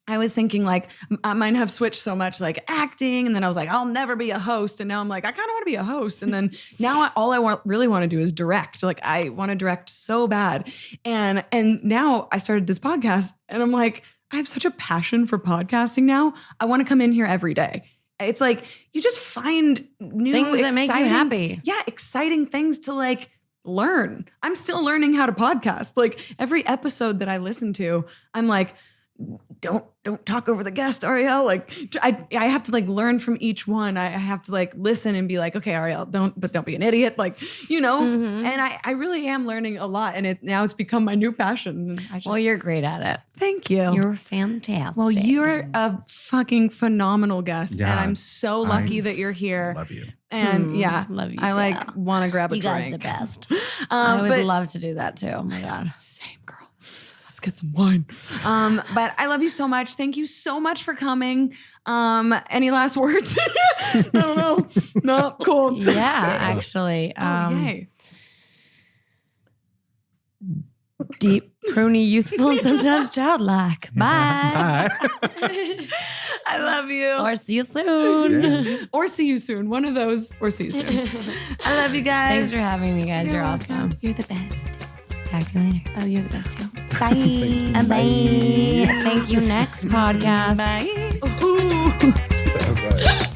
I was thinking like, mine have switched so much, like acting. And then I was like, I'll never be a host. And now I'm like, I kind of want to be a host. And then now all I really want to do is direct. Like I want to direct so bad. And now I started this podcast and I'm like, I have such a passion for podcasting now. I want to come in here every day. It's like, you just find new Things that make you exciting- happy. Yeah, exciting things to like learn. I'm still learning how to podcast. Like every episode that I listen to, I'm like, don't talk over the guest, Arielle. Like I have to like learn from each one. I have to like listen and be like, okay, Arielle, don't be an idiot. Like, you know, Mm-hmm. and I really am learning a lot, and now it's become my new passion. Well, you're great at it. Thank you. You're fantastic. Well, you're a fucking phenomenal guest, Yeah, and I'm so lucky that you're here. Love you. And yeah, love you I too. like want to grab a You drink. guys are the best. I would but love to do that too. Oh my God. same girl. Let's get some wine. But I love you so much. Thank you so much for coming. Any last words? I don't know. No, cool. Yeah, actually. Yay. Deep, pruny, youthful, and sometimes childlike. Bye. Bye. I love you. Or see you soon. Yeah. Or see you soon. One of those. Or see you soon. I love you guys. Thanks for having me, guys. You're awesome. You're the best. Talk to you later. Oh, you're the best, yo. Bye. Bye. Thank you. Next podcast. Bye. So good.